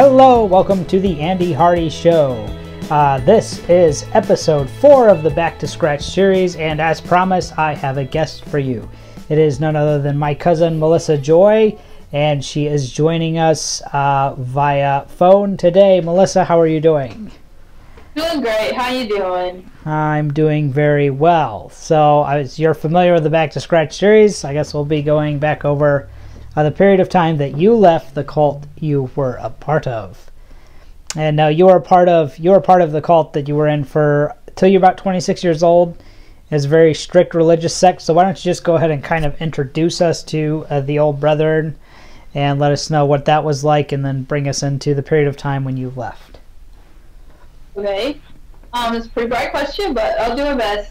Hello, welcome to the Andy Hardy Show. This is episode 4 of the Back to Scratch series, and as promised, I have a guest for you. It is none other than my cousin Mellisa Joy, and she is joining us via phone today. Mellisa, how are you doing? Doing great. How you doing? I'm doing very well. So, as you're familiar with the Back to Scratch series, I guess we'll be going back over the period of time that you left the cult you were a part of. And now you were part of the cult that you were in for till you're about 26 years old. It's a very strict religious sect. So why don't you just go ahead and kind of introduce us to the old brethren and let us know what that was like, and then bring us into the period of time when you left. Okay. It's a pretty bright question, but I'll do my best.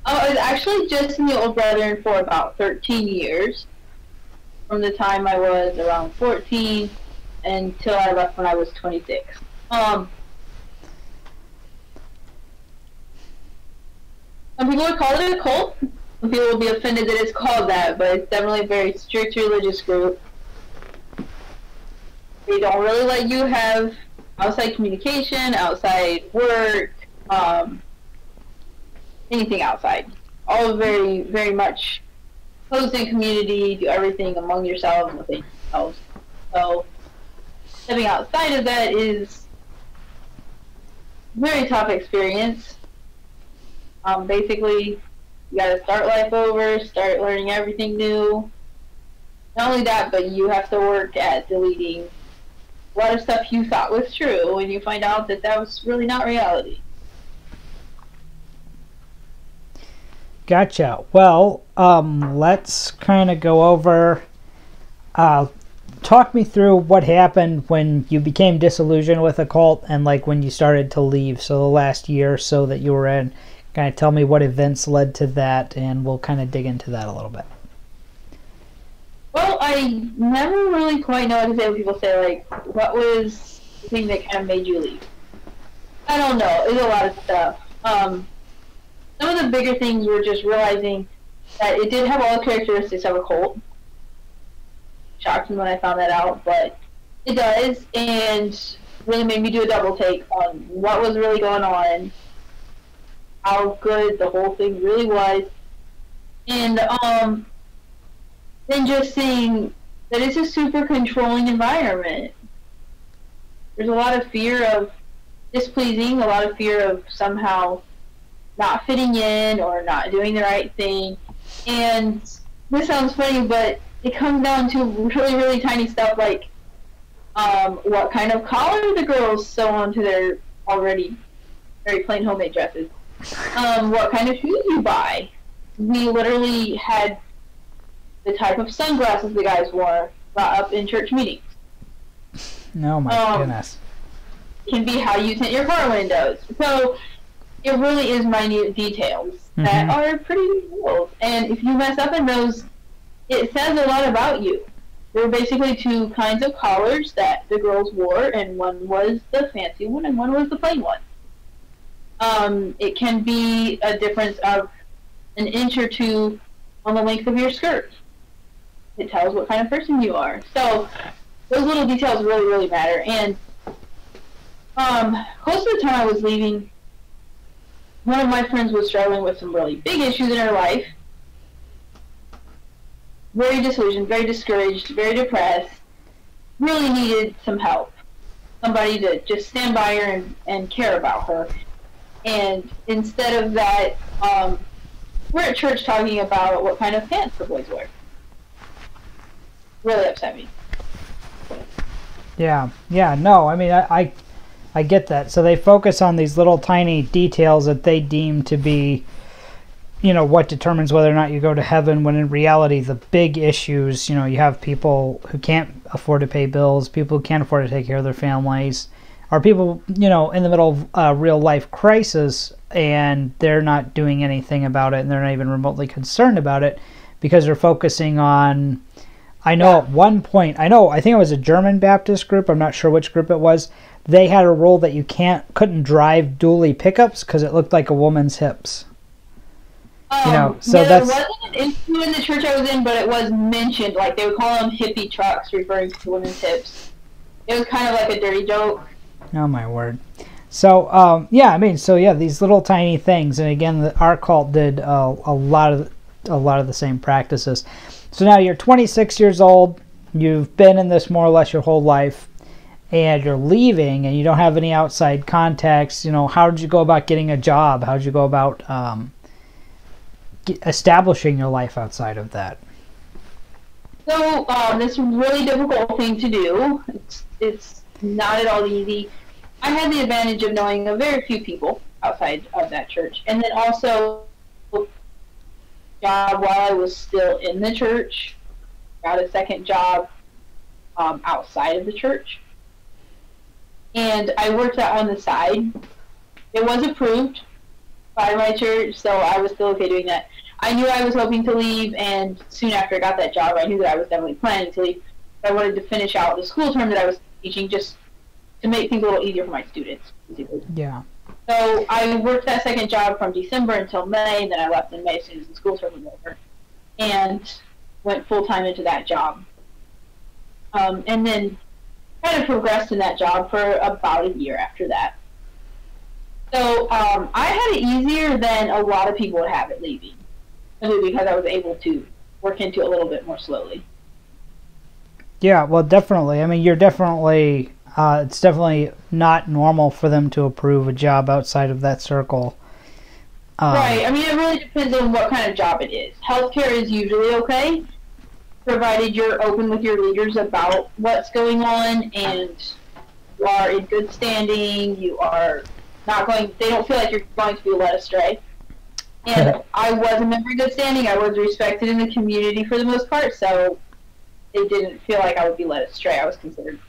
I was actually just in the old brethren for about 13 years. From the time I was around 14 until I left when I was 26. Some people would call it a cult. Some people will be offended that it's called that, but it's definitely a very strict religious group. They don't really let you have outside communication, outside work, anything outside. All very, very much closed in community, do everything among yourselves and within yourselves. So, stepping outside of that is a very tough experience. Basically, you gotta start life over, start learning everything new. Not only that, but you have to work at deleting a lot of stuff you thought was true when you find out that that was really not reality. Gotcha. Well, let's kind of go over, talk me through what happened when you became disillusioned with a cult and like when you started to leave. So the last year or so that you were in, kind of tell me what events led to that, and we'll kind of dig into that a little bit. Well, I never really quite know what to say when people say, like, what was the thing that kind of made you leave? I don't know. It's a lot of stuff. Some of the bigger things were just realizing that it did have all the characteristics of a cult. Shocked me when I found that out, but it does, and really made me do a double take on what was really going on, how good the whole thing really was, and then just seeing that it's a super controlling environment. There's a lot of fear of displeasing, a lot of fear of somehow not fitting in or not doing the right thing. And this sounds funny, but it comes down to really, really tiny stuff like what kind of collar the girls sew onto their already very plain homemade dresses. What kind of shoes you buy. We literally had the type of sunglasses the guys wore brought up in church meetings. Oh my goodness. It can be how you tint your car windows. So it really is minute details that are pretty cool. And if you mess up in those, it says a lot about you. There were basically two kinds of collars that the girls wore, and one was the fancy one and one was the plain one. It can be a difference of an inch or two on the length of your skirt. It tells what kind of person you are. So those little details really, really matter. And close to the time I was leaving, one of my friends was struggling with some really big issues in her life. Very disillusioned, very discouraged, very depressed. Really needed some help. Somebody to just stand by her and care about her. And instead of that, we're at church talking about what kind of pants the boys wear. Really upset me. Yeah, no, I mean, I get that. So they focus on these little tiny details that they deem to be, you know, what determines whether or not you go to heaven, when in reality the big issues, you know, you have people who can't afford to pay bills, people who can't afford to take care of their families, or people, you know, in the middle of real life crisis, and they're not doing anything about it, and they're not even remotely concerned about it because they're focusing on, I know at one point, I think it was a German Baptist group, I'm not sure which group it was, they had a rule that you couldn't drive dually pickups because it looked like a woman's hips. You know, so yeah, that's... There wasn't an issue in the church I was in, but it was mentioned, like they would call them hippie trucks, referring to women's hips. It was kind of like a dirty joke. Oh my word. So yeah, I mean, so yeah, these little tiny things, and again, our cult did a lot of the same practices. So now you're 26 years old. You've been in this more or less your whole life, and you're leaving, and you don't have any outside contacts. You know, how did you go about getting a job? How did you go about establishing your life outside of that? So this really difficult thing to do. It's not at all easy. I had the advantage of knowing a very few people outside of that church, and then also job while I was still in the church. Got a second job outside of the church, and I worked that on the side. It was approved by my church, so I was still okay doing that. I knew I was hoping to leave, and soon after I got that job, I knew that I was definitely planning to leave. I wanted to finish out the school term that I was teaching, just to make things a little easier for my students. Yeah. So I worked that second job from December until May, and then I left in May as soon as the school term was over, and went full-time into that job. And then kind of progressed in that job for about a year after that. So I had it easier than a lot of people would have it leaving, simply because I was able to work into it a little bit more slowly. Yeah, well, definitely. I mean, you're definitely, it's definitely not normal for them to approve a job outside of that circle. Right. I mean, it really depends on what kind of job it is. Healthcare is usually okay, provided you're open with your leaders about what's going on and you are in good standing, you are not going, they don't feel like you're going to be led astray. And I was a member in good standing. I was respected in the community for the most part, so they didn't feel like I would be led astray. I was considered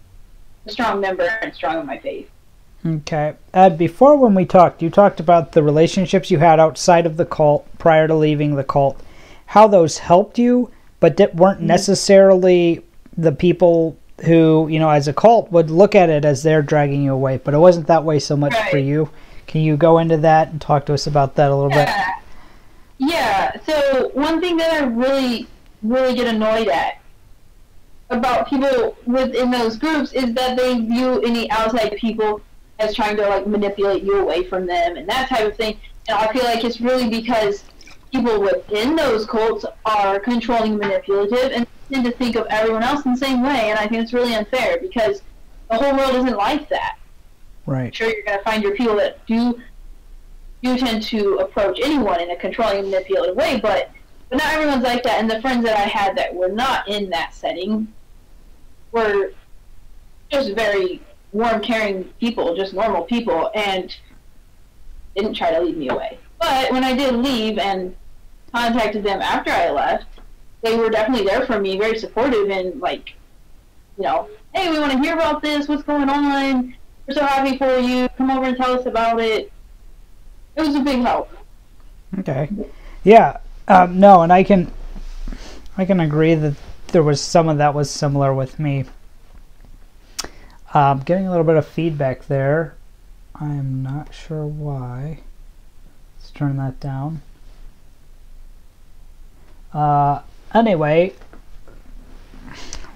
a strong member and strong in my faith. Okay. Before when we talked, you talked about the relationships you had outside of the cult prior to leaving the cult, how those helped you, but that weren't necessarily the people who, you know, as a cult would look at it as they're dragging you away, but it wasn't that way so much for you. Can you go into that and talk to us about that a little bit? Yeah. So one thing that I really get annoyed at about people within those groups is that they view any outside people as trying to like manipulate you away from them and that type of thing. And I feel like it's really because people within those cults are controlling and manipulative and tend to think of everyone else in the same way. And I think it's really unfair because the whole world isn't like that. Right. Sure, you're going to find your people that do tend to approach anyone in a controlling and manipulative way, but not everyone's like that. And the friends that I had that were not in that setting were just very warm, caring people, just normal people, and didn't try to lead me away. But when I did leave and contacted them after I left, they were definitely there for me, very supportive, and like, you know, hey, we want to hear about this, what's going on, we're so happy for you, come over and tell us about it. It was a big help. Okay. Yeah. No, and I can agree that there was some of that was similar with me. Getting a little bit of feedback there. I'm not sure why. Let's turn that down. Anyway,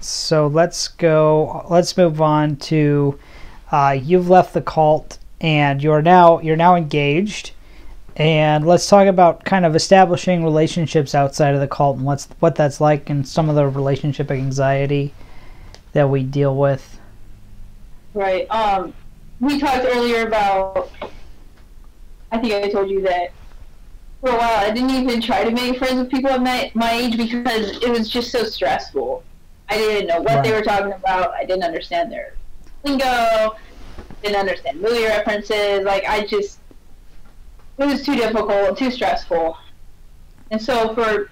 so let's move on to you've left the cult and you're now engaged, and let's talk about kind of establishing relationships outside of the cult and what that's like and some of the relationship anxiety that we deal with. Right. We talked earlier about, I think I told you that for a while I didn't even try to make friends with people at my age because it was just so stressful. I didn't know what they were talking about. I didn't understand their lingo. Didn't understand movie references. Like, it was too difficult, too stressful. And so for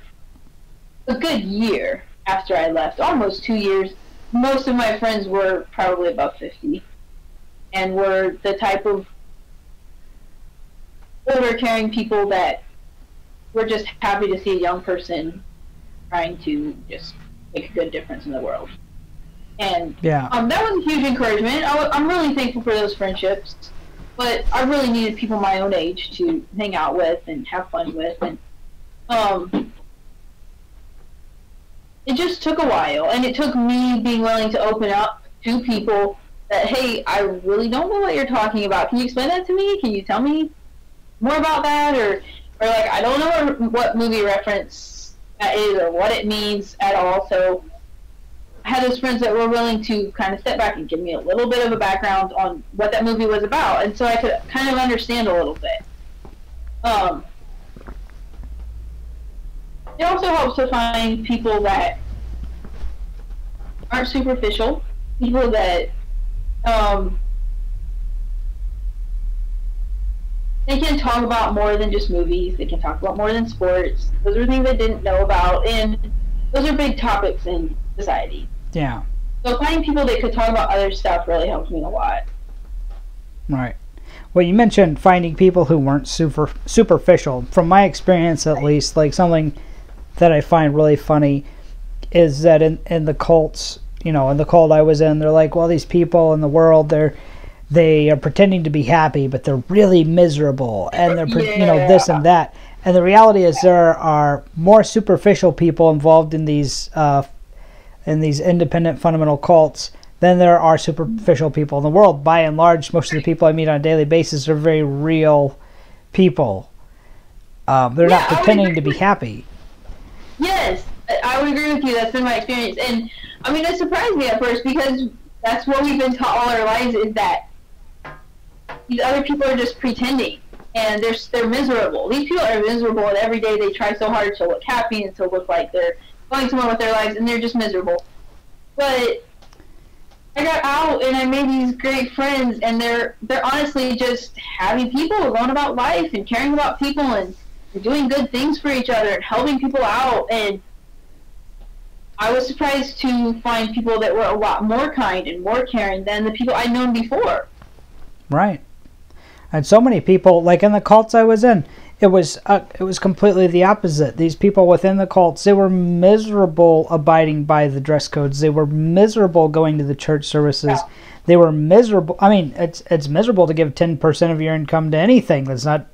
a good year after I left, almost 2 years, most of my friends were probably above 50 and were the type of older, caring people that were just happy to see a young person trying to just make a good difference in the world. And that was a huge encouragement. I'm really thankful for those friendships, but I really needed people my own age to hang out with and have fun with. And it just took a while, and it took me being willing to open up to people that, hey, I really don't know what you're talking about. Can you explain that to me? Can you tell me more about that? Or like, I don't know what movie reference that is or what it means at all. So I had those friends that were willing to kind of step back and give me a little bit of a background on what that movie was about, and so I could kind of understand a little bit. It also helps to find people that aren't superficial, people that they can talk about more than just movies, they can talk about more than sports. Those are things I didn't know about, and those are big topics in society. Yeah. So finding people that could talk about other stuff really helped me a lot. Right. Well, you mentioned finding people who weren't superficial. From my experience, at least, like something that I find really funny is that in the cults, in the cult I was in, they're like, well, these people in the world, they are pretending to be happy, but they're really miserable, and they're this and that. And the reality is there are more superficial people involved in these independent fundamental cults than there are superficial people in the world. By and large, most of the people I meet on a daily basis are very real people. They're not pretending to be happy. Yes, I would agree with you. That's been my experience. And, I mean, it surprised me at first because that's what we've been taught all our lives, is that these other people are just pretending. And they're miserable. These people are miserable, and every day they try so hard to look happy and to look like they're going somewhere with their lives, and they're just miserable. But I got out and I made these great friends, and they're honestly just happy people going about life and caring about people and doing good things for each other and helping people out. And I was surprised to find people that were a lot more kind and more caring than the people I'd known before. Right. And so many people, like in the cults I was in, it was completely the opposite. These people within the cults, they were miserable abiding by the dress codes. They were miserable going to the church services. Yeah. They were miserable. I mean, it's miserable to give 10% of your income to anything that's not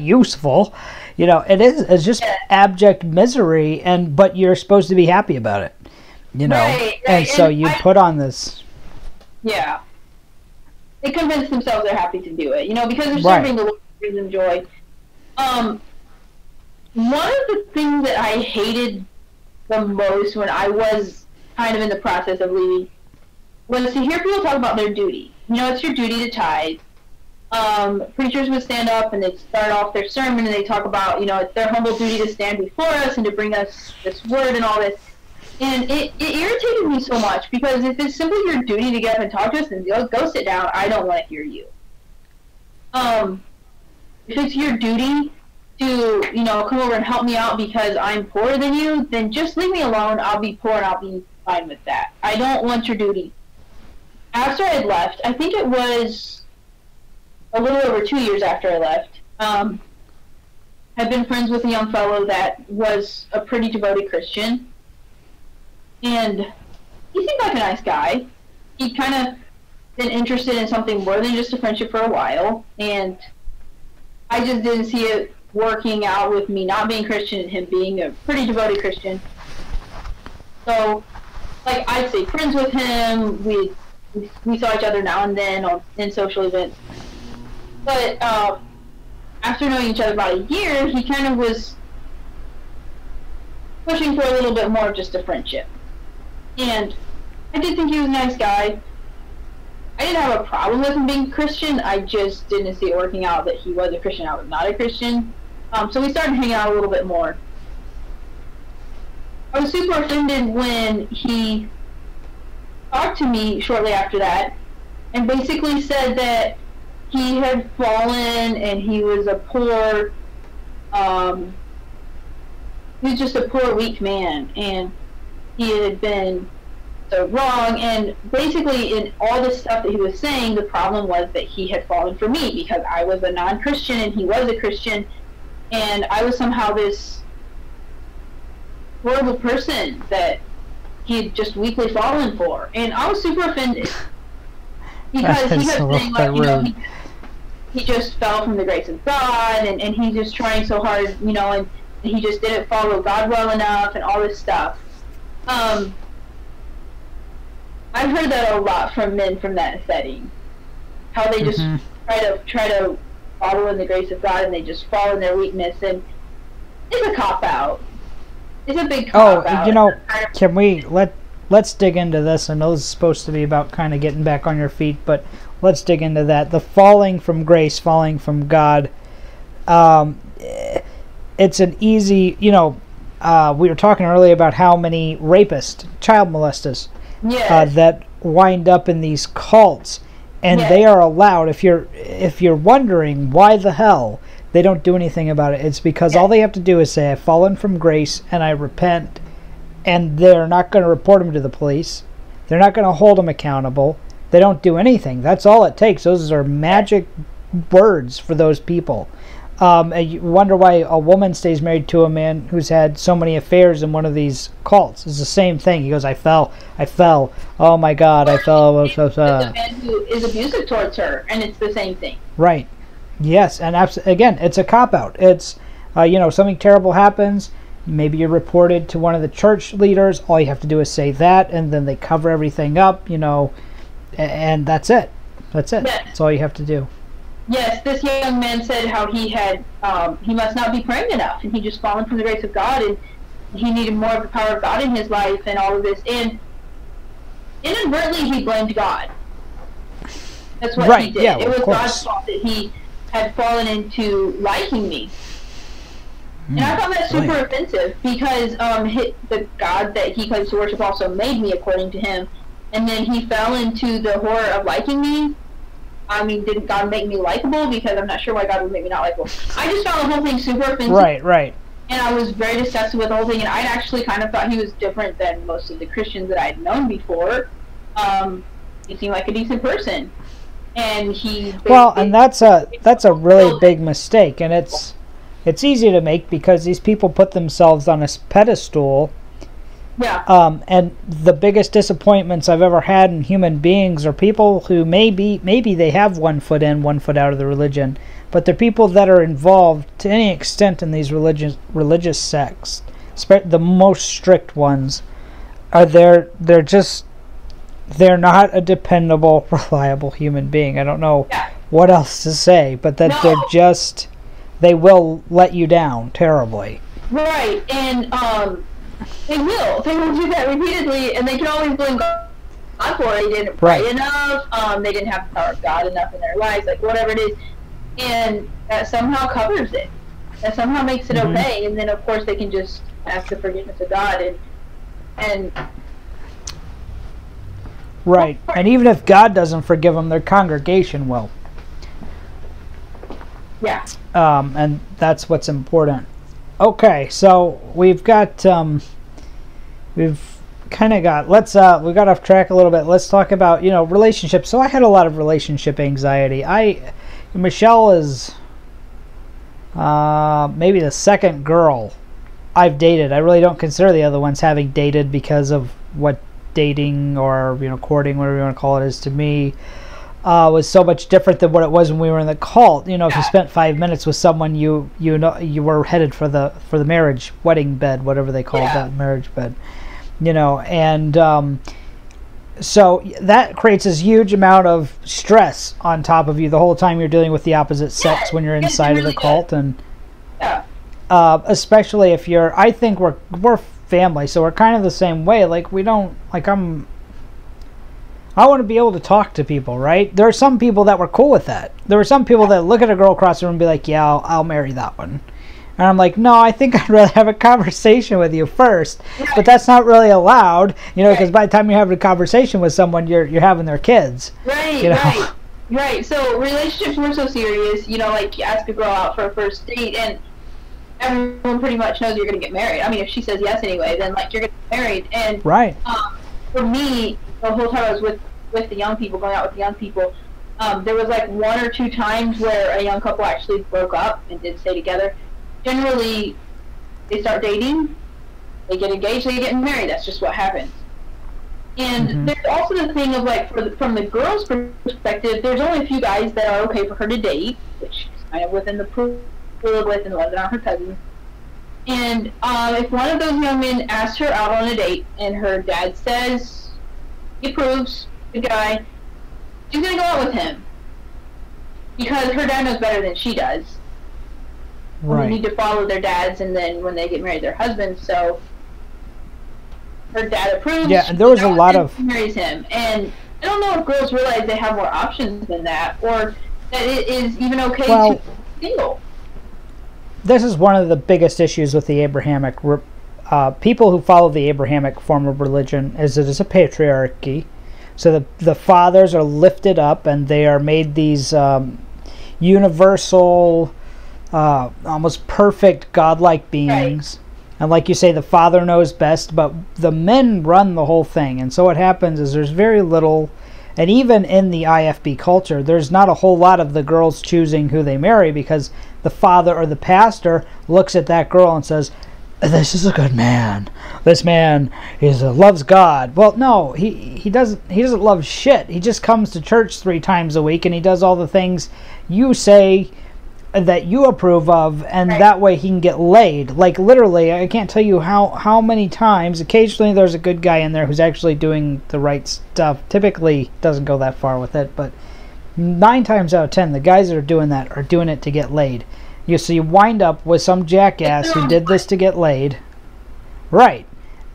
useful. It's just abject misery, but you're supposed to be happy about it. Right. And so you put on this. Yeah. They convince themselves they're happy to do it, because they're serving the Lord with reason joy. One of the things that I hated the most when I was kind of in the process of leaving was to hear people talk about their duty. It's your duty to tithe. Preachers would stand up and they'd start off their sermon and they talk about, it's their humble duty to stand before us and to bring us this word and all this. And it irritated me so much, because if it's simply your duty to get up and talk to us, then go sit down. I don't want to hear you. If it's your duty to, come over and help me out because I'm poorer than you, then just leave me alone. I'll be poor and I'll be fine with that. I don't want your duty. After I left, I think it was a little over 2 years after I left, I've been friends with a young fellow that was a pretty devoted Christian. And he seemed like a nice guy. He'd kind of been interested in something more than just a friendship for a while. And I just didn't see it working out with me not being Christian and him being a pretty devoted Christian. So, I'd stay friends with him. We saw each other now and then in social events. But after knowing each other about a year, he kind of was pushing for a little bit more of just a friendship. And I did think he was a nice guy. I didn't have a problem with him being Christian. I just didn't see it working out that he was a Christian. I was not a Christian. So we started hanging out a little bit more. I was super offended when he talked to me shortly after that and basically said that he had fallen and he was a poor, he was just a poor, weak man, and he had been so wrong. And basically in all the stuff that he was saying, the problem was that he had fallen for me because I was a non-Christian and he was a Christian, and I was somehow this horrible person that he had just weakly fallen for. And I was super offended because he kept saying, he just fell from the grace of God, and he's just trying so hard, and he just didn't follow God well enough and all this stuff. I've heard that a lot from men from that setting. How they just try to follow in the grace of God, and they just fall in their weakness, and it's a cop out. It's a big cop out. Oh, you know, can we let's dig into this? I know this is supposed to be about kind of getting back on your feet, but let's dig into that. The falling from grace, falling from God. It's an easy, you know. We were talking earlier about how many rapists, child molesters, that wind up in these cults, and they are allowed. If you're wondering why the hell they don't do anything about it, it's because all they have to do is say, "I've fallen from grace and I repent," and they're not going to report them to the police. They're not going to hold them accountable. They don't do anything. That's all it takes. Those are magic words for those people. And you wonder why a woman stays married to a man who's had so many affairs in one of these cults. It's the same thing. He goes, I fell. Oh my God, I fell. It's a man who is abusive towards her, and it's the same thing. Right. Yes, and again, it's a cop-out. It's, something terrible happens. Maybe you're reported to one of the church leaders. All you have to do is say that, and then they cover everything up, and that's it. That's it. Yes. That's all you have to do. Yes, this young man said how he must not be praying enough, and he just fallen from the grace of God, and he needed more of the power of God in his life and all of this. And inadvertently, he blamed God. That's what he did. Yeah, it was course. God's fault that he had fallen into liking me. And I found that super offensive because the God that he claims to worship also made me according to him, and then he fell into the horror of liking me. I mean, didn't God make me likable? Because I'm not sure why God would make me not likable. I just found the whole thing super offensive. Right. And I was very disgusted with the whole thing, and I actually kind of thought he was different than most of the Christians that I had known before. He seemed like a decent person. And he... and that's a really big mistake, and it's easy to make because these people put themselves on a pedestal. Yeah. And the biggest disappointments I've ever had in human beings are people who maybe they have 1 foot in, 1 foot out of the religion, but they're people that are involved to any extent in these religious sects. The most strict ones are they're not a dependable, reliable human being. I don't know what else to say, but that they will let you down terribly. Right, and they will do that repeatedly, and they can always blame God for it. They didn't pray enough, they didn't have the power of God enough in their lives, like whatever it is, and that somehow covers it. That somehow makes it okay, and then of course they can just ask the forgiveness of God and right. And even if God doesn't forgive them, their congregation will. Yeah. And that's what's important. Okay, so we've got we got off track a little bit. Let's talk about, relationships. So I had a lot of relationship anxiety. Michelle is maybe the second girl I've dated. I really don't consider the other ones having dated because of what dating or courting, whatever you want to call it, is to me. Was so much different than what it was when we were in the cult. If you spent 5 minutes with someone, you were headed for the marriage wedding bed, whatever they call that, marriage bed. And so that creates this huge amount of stress on top of you the whole time you're dealing with the opposite sex when you're inside of the cult, and especially if I think we're family, so we're kind of the same way. Like I want to be able to talk to people, right? There are some people that were cool with that. There were some people that look at a girl across the room and be like, yeah, I'll marry that one. And I'm like, no, I think I'd rather have a conversation with you first. But that's not really allowed, because by the time you're having a conversation with someone, you're having their kids. Right. So relationships were so serious, like you ask a girl out for a first date, and everyone pretty much knows you're going to get married. I mean, if she says yes anyway, then you're going to get married. And for me, the whole time I was with the young people, going out with the young people, there was 1 or 2 times where a young couple actually broke up and did stay together. Generally, they start dating, they get engaged, they get married. That's just what happens. And there's also the thing of from the girl's perspective, there's only a few guys that are okay for her to date, which is kind of within the pool of with and the ones that aren't her cousins. And if one of those young men asks her out on a date and her dad says he approves, good guy, she's gonna go out with him. Because her dad knows better than she does. Right. They need to follow their dads, and then when they get married, their husbands. So her dad approves. Yeah, and there was a lot of marries him, and I don't know if girls realize they have more options than that, or that it is even okay to be single. This is one of the biggest issues with the Abrahamic. People who follow the Abrahamic form of religion is that it's a patriarchy. So the fathers are lifted up, and they are made these universal, almost perfect godlike beings. Right. And like you say, the father knows best, but the men run the whole thing. And so what happens is there's very little, and even in the IFB culture, there's not a whole lot of the girls choosing who they marry, because the father or the pastor looks at that girl and says, this is a good man. This man loves God. Well, no, he doesn't love shit. He just comes to church 3 times a week, and he does all the things you say that you approve of, and that way he can get laid. Like, literally, I can't tell you how many times. Occasionally there's a good guy in there who's actually doing the right stuff. Typically doesn't go that far with it, but 9 times out of 10 the guys that are doing that are doing it to get laid. So you wind up with some jackass who did this to get laid. Right.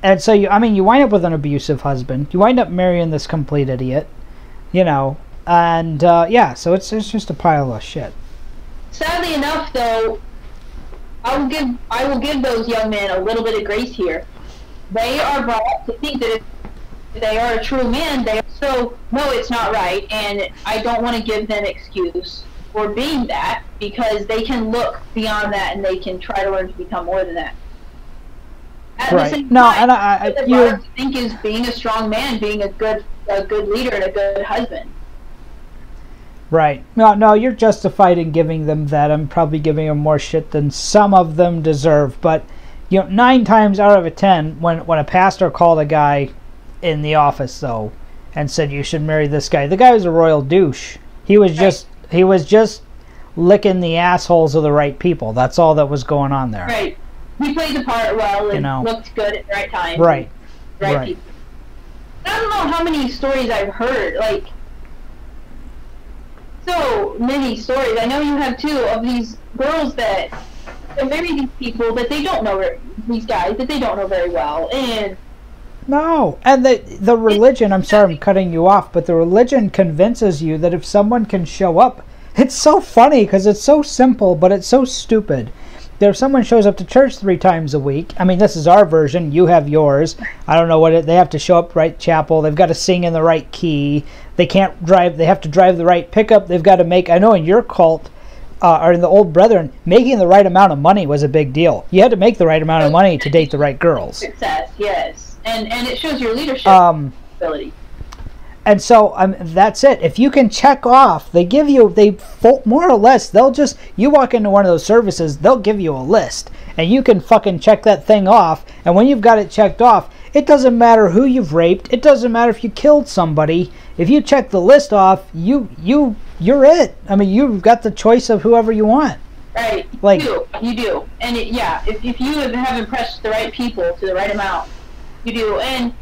And so you wind up with an abusive husband. You wind up marrying this complete idiot. And so it's just a pile of shit. Sadly enough, though, I will give those young men a little bit of grace here. They are brought up to think that if they are a true man, no, it's not right, and I don't want to give them excuse for being that, because they can look beyond that and they can try to learn to become more than that. At the same time, I think is being a strong man, being a good leader and a good husband. Right. No, you're justified in giving them that. I'm probably giving them more shit than some of them deserve. But 9 times out of 10, when a pastor called a guy in the office though and said you should marry this guy, the guy was a royal douche. He was just licking the assholes of the right people. That's all that was going on there. Right. He played the part well and looked good at the right time. Right. Right. People. I don't know how many stories I've heard, like, so many stories. I know you have too, of these girls that marry these people that they don't know, these guys that they don't know very well, and the religion, I'm sorry I'm cutting you off, but the religion convinces you that if someone can show up, it's so funny because it's so simple, but it's so stupid. That if someone shows up to church 3 times a week, this is our version, you have yours. I don't know they have to show up right chapel, they've got to sing in the right key, they can't drive, they have to drive the right pickup, they've got to make, I know in your cult, or in the Old Brethren, making the right amount of money was a big deal. You had to make the right amount of money to date the right girls. Success, yes. And it shows your leadership ability. And so that's it. If you can check off, more or less, you walk into one of those services, they'll give you a list. And you can fucking check that thing off. And when you've got it checked off, it doesn't matter who you've raped. It doesn't matter if you killed somebody. If you check the list off, you're it. You've got the choice of whoever you want. Right. You do. And if you have impressed the right people to the right amount, you do. And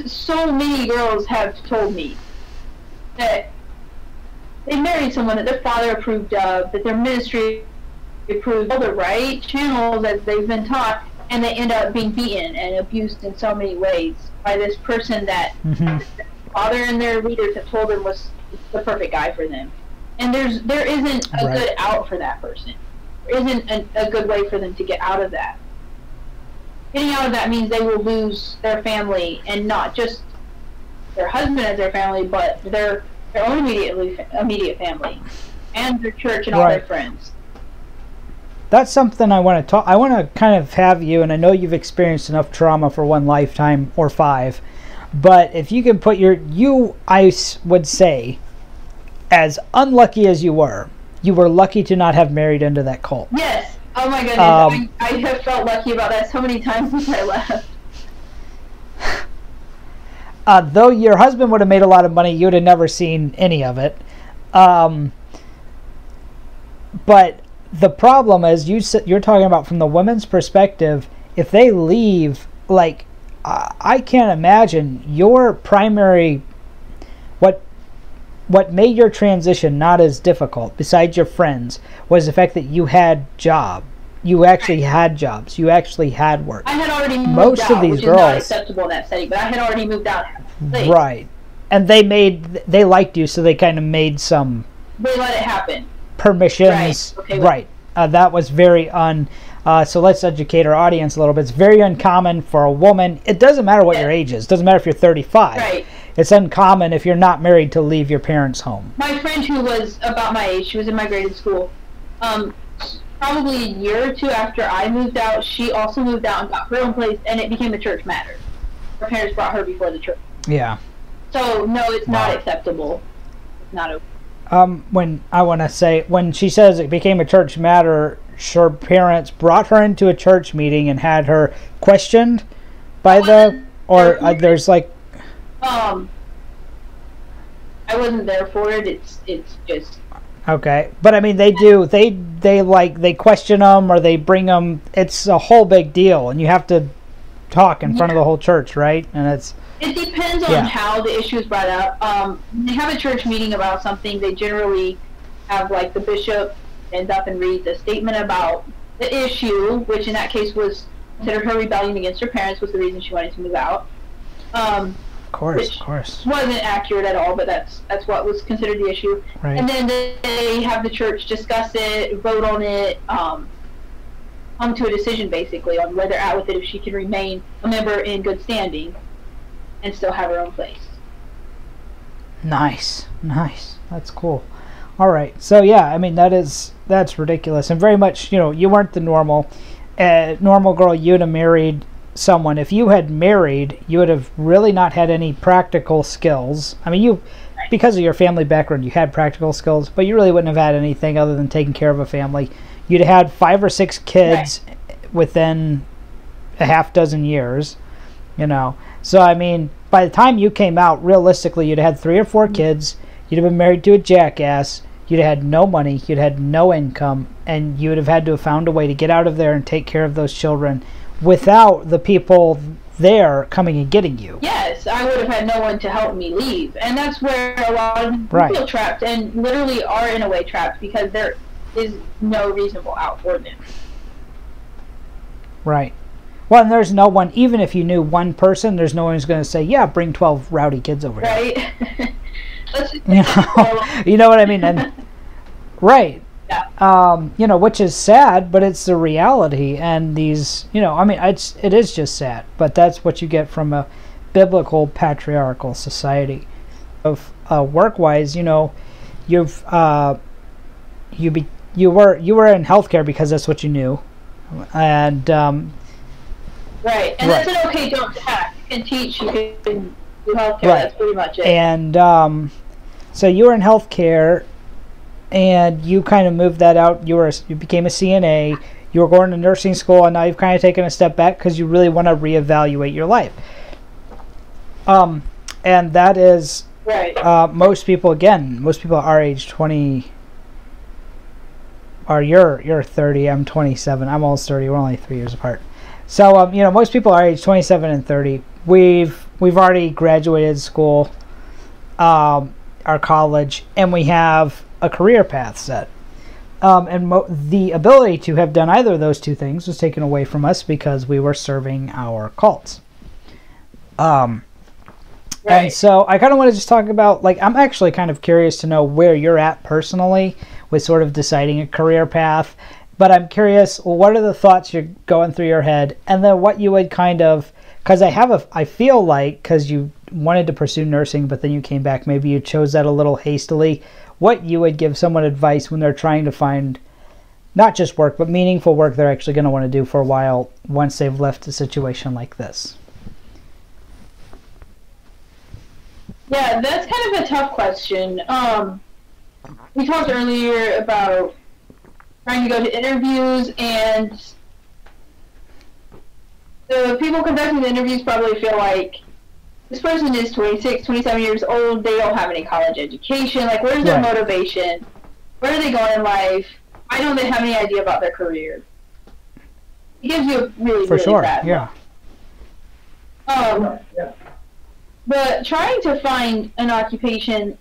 so many girls have told me that they married someone that their father approved of, that their ministry approved, all the right channels as they've been taught, and they end up being beaten and abused in so many ways by this person that their father and their leaders have told them was the perfect guy for them. And there isn't a good out for that person. There isn't a good way for them to get out of that. Getting out of that means they will lose their family, and not just their husband as their family, but their own immediate family, and their church and all their friends. That's something I want to talk. I want to kind of have you, and I know you've experienced enough trauma for 1 lifetime or 5, but if you can put I would say, as unlucky as you were lucky to not have married into that cult. Yes. Oh my goodness, I have felt lucky about that so many times since I left. Though your husband would have made a lot of money, you would have never seen any of it. But the problem is, you're talking about from the women's perspective, if they leave, like, I can't imagine your primary, what made your transition not as difficult, besides your friends, was the fact that you had job. You actually had jobs. You actually had work. I had already moved Most out, of these which girls, is not acceptable in that setting, but I had already moved out. Right. And they liked you, so they kind of made some... They let it happen. Permissions. Right. Okay, right. That was very so let's educate our audience a little bit. It's very uncommon for a woman. It doesn't matter what your age is. It doesn't matter if you're 35. Right. It's uncommon if you're not married to leave your parents' home. My friend who was about my age, she was in my grade school, probably a year or two after I moved out, she also moved out and got her own place, and it became a church matter. Her parents brought her before the church. Yeah. So, no, it's not acceptable. It's not okay. When she says it became a church matter, her parents brought her into a church meeting and had her questioned by there's like... I wasn't there for it. It's just... Okay, but I mean, they question them, or they bring them. It's a whole big deal, and you have to talk in front of the whole church, right? And it depends on how the issue is brought up. They have a church meeting about something. They generally have, like, the bishop ends up and reads a statement about the issue, which in that case was considered her rebellion against her parents was the reason she wanted to move out. Of course. Wasn't accurate at all, but that's what was considered the issue. Right. And then they have the church discuss it, vote on it, come to a decision basically on where they're at with it, if she can remain a member in good standing and still have her own place. Nice. That's cool. All right. So yeah, I mean that's ridiculous, and very much, you weren't the normal girl. You'd have married someone. If you had married, you would have really not had any practical skills. I mean, because of your family background, you had practical skills, but you really wouldn't have had anything other than taking care of a family. You'd have had 5 or 6 kids within a half dozen years, So, I mean, by the time you came out, realistically, you'd have had 3 or 4 kids. You'd have been married to a jackass. You'd have had no money. You'd have had no income. And you would have had to have found a way to get out of there and take care of those children without the people there coming and getting you. Yes, I would have had no one to help me leave. And that's where a lot of people feel trapped and literally are in a way trapped because there is no reasonable out for them. Right. Well, and there's no one, even if you knew one person, there's no one who's going to say, yeah, bring 12 rowdy kids over here. Right. You know what I mean? And, right. Yeah. Which is sad, but it's the reality. And these, I mean, it is just sad, but that's what you get from a biblical patriarchal society. Of work-wise, you were in healthcare because that's what you knew, and right, and that's an okay job to have. You can teach, you can do healthcare. Right. That's pretty much it. And so you were in healthcare. And you kind of moved that out. You became a CNA. You were going to nursing school, and now you've kind of taken a step back because you really want to reevaluate your life. And that is right. Most people our age, 20. Or you're 30. I'm 27. I'm almost 30. We're only 3 years apart. So most people our age, 27 and 30. We've already graduated school, our college, and we have a career path set. And the ability to have done either of those two things was taken away from us because we were serving our cults. Right. And so I kind of want to just talk about, I'm actually kind of curious to know where you're at personally with sort of deciding a career path. But I'm curious, what are the thoughts you're going through your head? And then what you would kind of, because I feel like, because you wanted to pursue nursing, but then you came back, maybe you chose that a little hastily. What you would give someone advice when they're trying to find not just work, but meaningful work they're actually going to want to do for a while once they've left a situation like this? Yeah, that's kind of a tough question. We talked earlier about trying to go to interviews, and the people conducting the interviews probably feel like this person is 26, 27 years old, they don't have any college education, where's their motivation? Where are they going in life? Why don't they have any idea about their career? It gives you a really, really bad look. Yeah. But trying to find an occupation,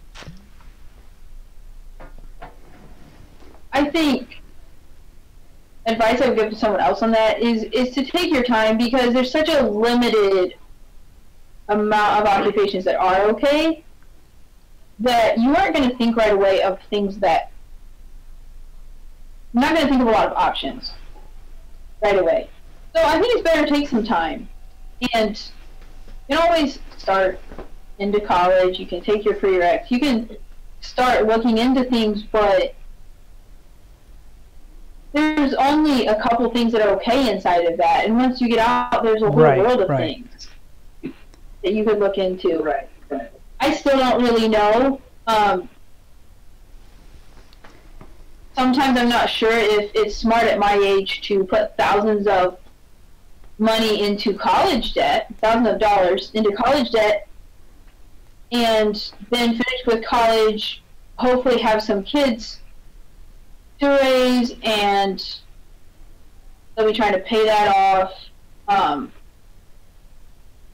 I think advice I would give to someone else on that is to take your time, because there's such a limited amount of occupations that are okay that you aren't going to think right away of things that you're not going to think of a lot of options right away. So I think it's better to take some time, and you can always start into college. You can take your prereqs. You can start looking into things, but there's only a couple things that are okay inside of that. And once you get out, there's a whole world of things that you could look into. Right. I still don't really know. Sometimes I'm not sure if it's smart at my age to put thousands of money into college debt, thousands of dollars into college debt, and then finish with college, hopefully have some kids to raise, and they'll be trying to pay that off.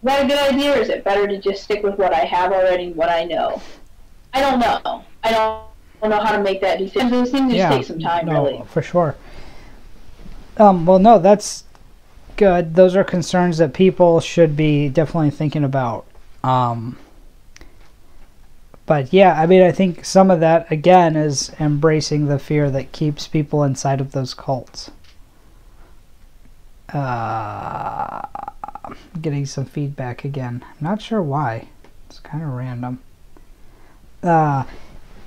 Is that a good idea, or is it better to just stick with what I have already and what I know? I don't know. I don't know how to make that decision. Those things just take some time, really. For sure. Well, no, that's good. Those are concerns that people should be definitely thinking about. But yeah, I mean, I think some of that, again, is embracing the fear that keeps people inside of those cults. Getting some feedback again. I'm not sure why. It's kind of random.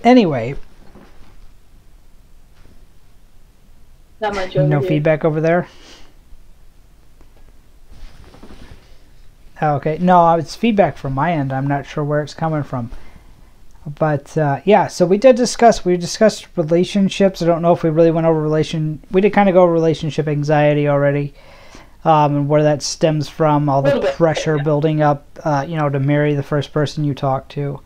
Anyway. Not much over No here. feedback over there? Oh, okay. No, it's feedback from my end. I'm not sure where it's coming from. But yeah, so we discussed relationships. I don't know if we really went over we did kind of go over relationship anxiety already, and where that stems from, all the pressure building up, to marry the first person you talk to.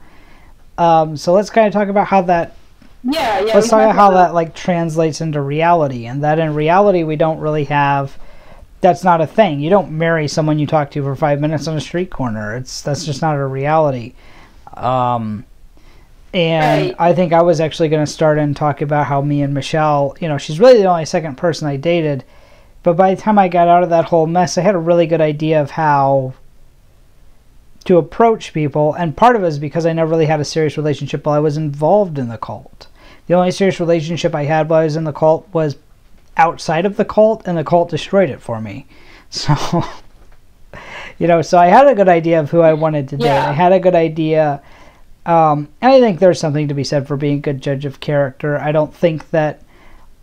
So let's kind of talk about how that. Yeah. Let's talk about how that like translates into reality, and that in reality we don't really have. That's not a thing. You don't marry someone you talk to for 5 minutes on a street corner. That's just not a reality. And I think I was actually going to start and talk about how me and Michelle, she's really the only second person I dated. But by the time I got out of that whole mess, I had a really good idea of how to approach people. And part of it is because I never really had a serious relationship while I was involved in the cult. The only serious relationship I had while I was in the cult was outside of the cult, and the cult destroyed it for me. So, so I had a good idea of who I wanted to date. I had a good idea. And I think there's something to be said for being a good judge of character. I don't think that,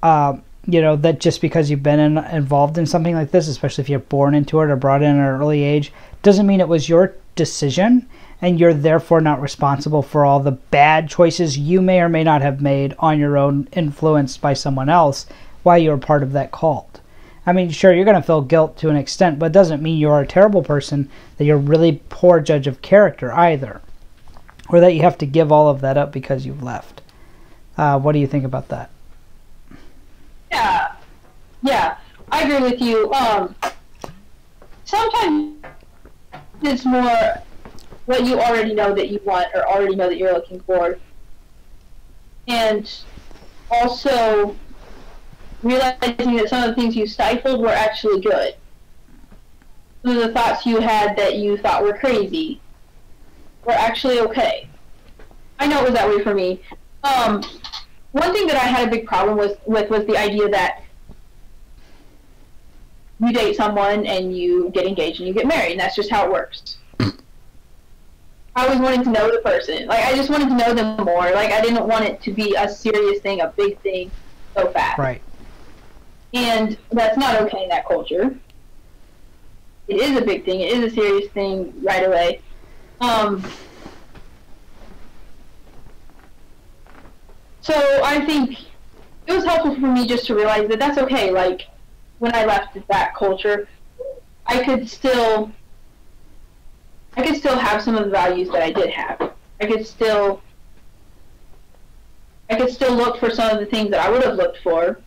that just because you've been involved in something like this, especially if you're born into it or brought in at an early age, doesn't mean it was your decision, and you're therefore not responsible for all the bad choices you may or may not have made on your own, influenced by someone else while you're part of that cult. I mean, sure, you're going to feel guilt to an extent, but it doesn't mean you're a terrible person, that you're a really poor judge of character either. Or that you have to give all of that up because you've left. What do you think about that? Yeah, I agree with you. Sometimes it's more what you already know that you want, or already know that you're looking for. And also realizing that some of the things you stifled were actually good. Some of the thoughts you had that you thought were crazy were actually okay. I know it was that way for me. One thing that I had a big problem with was the idea that you date someone and you get engaged and you get married, and that's just how it works. I always wanted to know the person. Like, I just wanted to know them more. Like, I didn't want it to be a serious thing, a big thing, so fast. Right. And that's not okay in that culture. It is a big thing. It is a serious thing right away. So I think it was helpful for me just to realize that that's okay. Like, when I left that culture, I could still have some of the values that I did have. I could still look for some of the things that I would have looked for,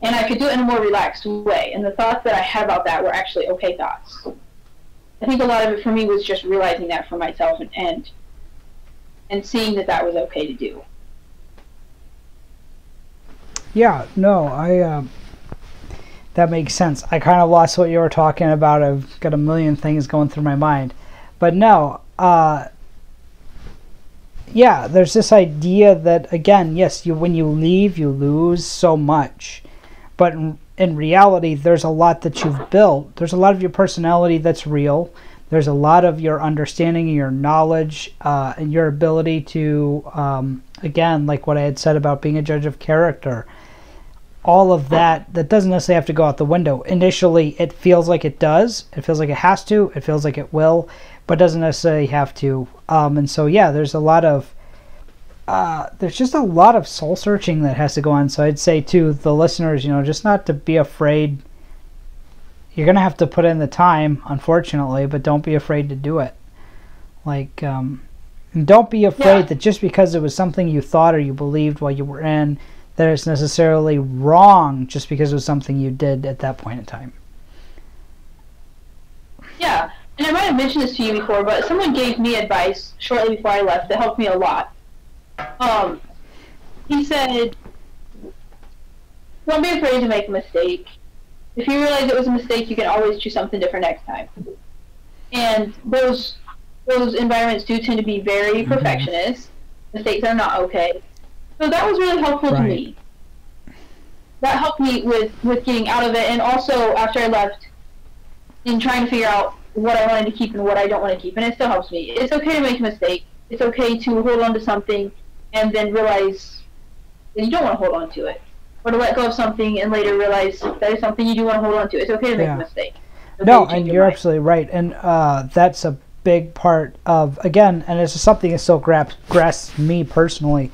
and I could do it in a more relaxed way. And the thoughts that I had about that were actually okay thoughts. I think a lot of it for me was just realizing that for myself and seeing that that was okay to do. Yeah, no, that makes sense. I kind of lost what you were talking about. I've got a million things going through my mind. But no, yeah, there's this idea that, again, yes, when you leave, you lose so much. But in reality, there's a lot that you've built. There's a lot of your personality that's real. There's a lot of your understanding and your knowledge and your ability to, again, like what I had said about being a judge of character. All of that doesn't necessarily have to go out the window. Initially, it feels like it does. It feels like it has to. It feels like it will, but doesn't necessarily have to. And so, yeah, there's a lot of, there's just a lot of soul searching that has to go on. So I'd say to the listeners, just not to be afraid. You're going to have to put in the time, unfortunately, but don't be afraid to do it. Like, don't be afraid that just because it was something you thought or you believed while you were in, that it's necessarily wrong just because it was something you did at that point in time. Yeah, and I might have mentioned this to you before, but someone gave me advice shortly before I left that helped me a lot. He said, don't be afraid to make a mistake. If you realize it was a mistake, you can always do something different next time. And those environments do tend to be very perfectionist. Mistakes are not okay. So that was really helpful to me. That helped me with getting out of it, and also after I left, in trying to figure out what I wanted to keep and what I don't want to keep, and it still helps me. It's okay to make a mistake. It's okay to hold on to something and then realize that you don't want to hold on to it, or to let go of something and later realize that is something you do want to hold on to. It's okay to make a mistake. No, and you're absolutely right, and that's a big part of, again, and it's something that still grasps me personally,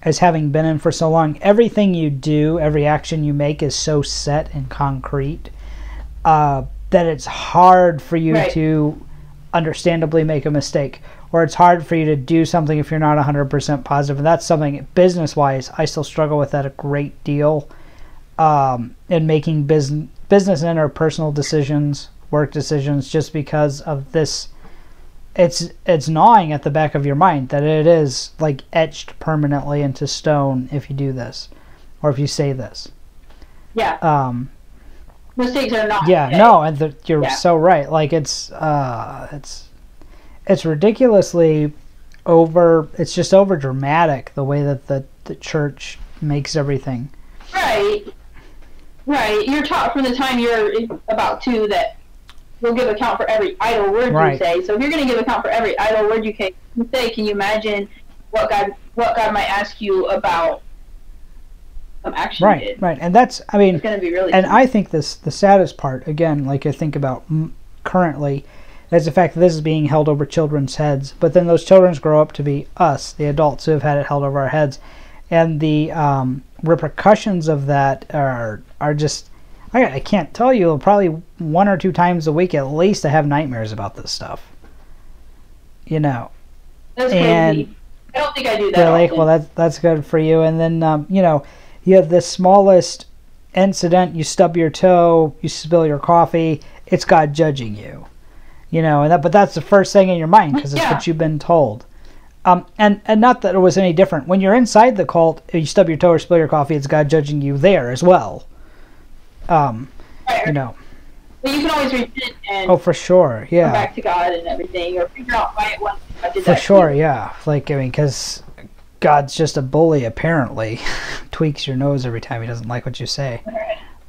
as having been in for so long. Everything you do, every action you make is so set and concrete that it's hard for you to understandably make a mistake, or it's hard for you to do something if you're not 100% positive. And that's something, business-wise, I still struggle with that a great deal in making business and interpersonal decisions, work decisions, just because of this. It's gnawing at the back of your mind that it is like etched permanently into stone if you do this, or if you say this. Yeah. Mistakes are not. Yeah. Okay. No, and you're so right. Like it's ridiculously over. It's just over dramatic the way that the church makes everything. Right. You're taught from the time you're about 2 that you'll give account for every idle word you say. So if you're going to give account for every idle word you say, can you imagine what God might ask you about some action you did? Right. And that's, I mean, it's going to be really. And I think the saddest part, again, like I think about currently, is the fact that this is being held over children's heads. But then those children grow up to be us, the adults who have had it held over our heads, and the repercussions of that are just. I can't tell you, probably 1 or 2 times a week at least I have nightmares about this stuff. That's crazy. I don't think I do that Really? Often. Well, that's good for you. And then, you have the smallest incident, you stub your toe, you spill your coffee, it's God judging you. But that's the first thing in your mind because it's what you've been told. And not that it was any different. When you're inside the cult, you stub your toe or spill your coffee, it's God judging you there as well. But you can always repent and for sure, come back to God and everything, or figure out why it was God did that. For sure, Like, because God's just a bully, apparently. Tweaks your nose every time he doesn't like what you say.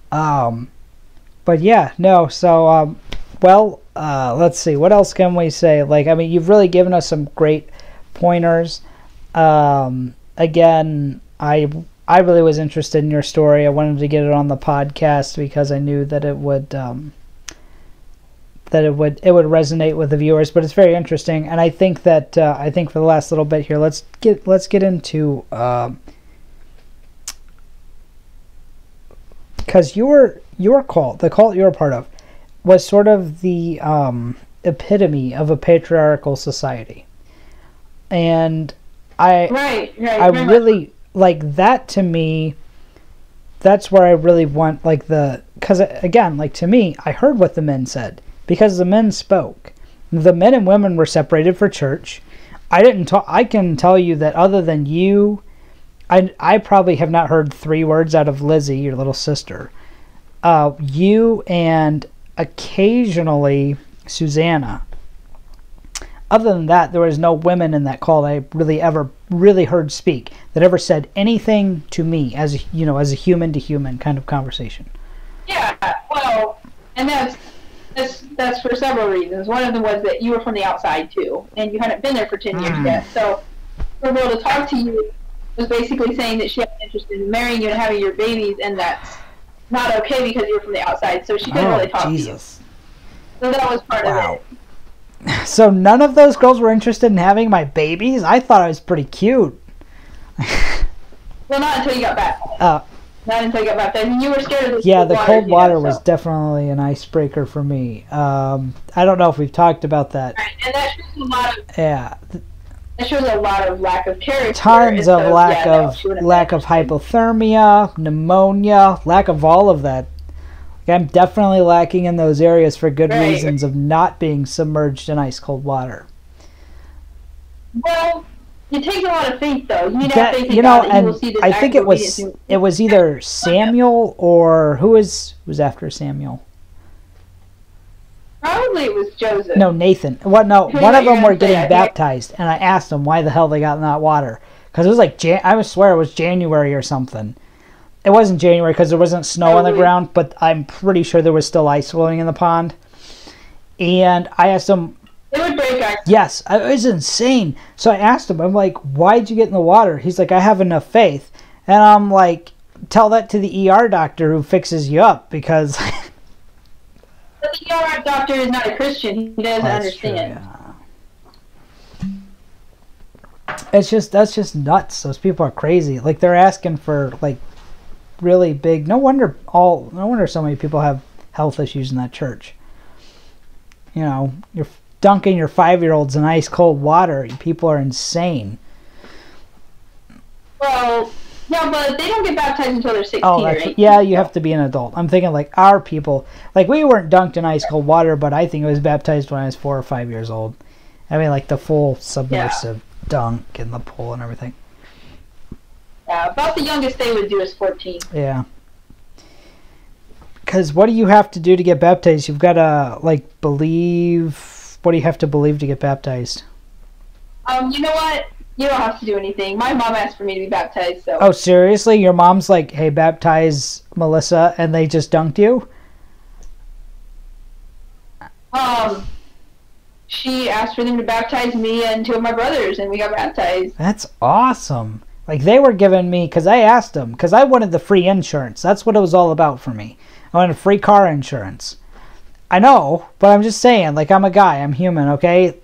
But yeah, no. So, let's see. What else can we say? Like, I mean, you've really given us some great pointers. Again, I really was interested in your story. I wanted to get it on the podcast because I knew that it would resonate with the viewers. But it's very interesting, and I think that for the last little bit here, let's get into because your cult, the cult you're a part of, was sort of the epitome of a patriarchal society, and I really. Like that to me, that's where I really want because again, like to me, I heard what the men said. because the men spoke. The men and women were separated for church. I can tell you that other than you, I probably have not heard 3 words out of Lizzie, your little sister. You and occasionally Susanna. Other than that, there was no women in that call that I really heard speak, that ever said anything to me as a human to human kind of conversation. Yeah, well, and that's for several reasons. One of them was that you were from the outside too, and you hadn't been there for 10 years yet. So for her to talk to you was basically saying that she had an interest in marrying you and having your babies, and that's not okay because you were from the outside. So she couldn't really talk to you. So that was part of it. So none of those girls were interested in having my babies? I thought I was pretty cute. Well, not until you got baptized. Not until you got baptized. And you were scared of the cold water. Cold water was definitely an icebreaker for me. I don't know if we've talked about that. Right, and that shows a lot of... Yeah. That shows a lot of lack of character. Tons of lack of hypothermia, pneumonia, lack of all of that. I'm definitely lacking in those areas for good reasons of not being submerged in ice cold water. Well, it takes a lot of faith, though. You need to have faith in God that you will see this. I think it was either Samuel or who was after Samuel. Probably it was Joseph. No, Nathan. One of them were getting baptized, and I asked them why the hell they got in that water, because it was like I swear it was January or something. It wasn't January because there wasn't snow on the ground, but I'm pretty sure there was still ice floating in the pond. And I asked him... It would break ice. Yes, it was insane. So I asked him, I'm like, why'd you get in the water? He's like, I have enough faith. And I'm like, tell that to the ER doctor who fixes you up, because... But the ER doctor is not a Christian. He doesn't understand. True, yeah. That's just nuts. Those people are crazy. Like, they're asking for, like, really big... No wonder so many people have health issues in that church. You know, you're dunking your 5-year-olds in ice cold water. People are insane. Well, yeah, but they don't get baptized until they're 16 or 18. Yeah, you have to be an adult. I'm thinking like our people, like we weren't dunked in ice cold water, but I think I was baptized when I was 4 or 5 years old. I mean, like the full submersive dunk in the pool and everything. Yeah, about the youngest they would do is 14. Yeah. Because what do you have to do to get baptized? You've got to, like, believe... What do you have to believe to get baptized? You know what? You don't have to do anything. My mom asked for me to be baptized, so... Oh, seriously? Your mom's like, hey, baptize Mellisa, and they just dunked you? She asked for them to baptize me and 2 of my brothers, and we got baptized. That's awesome. Like, they were giving me... Because I asked them, because I wanted the free insurance. That's what it was all about for me. I wanted free car insurance. I know, but I'm just saying, like, I'm a guy. I'm human, okay?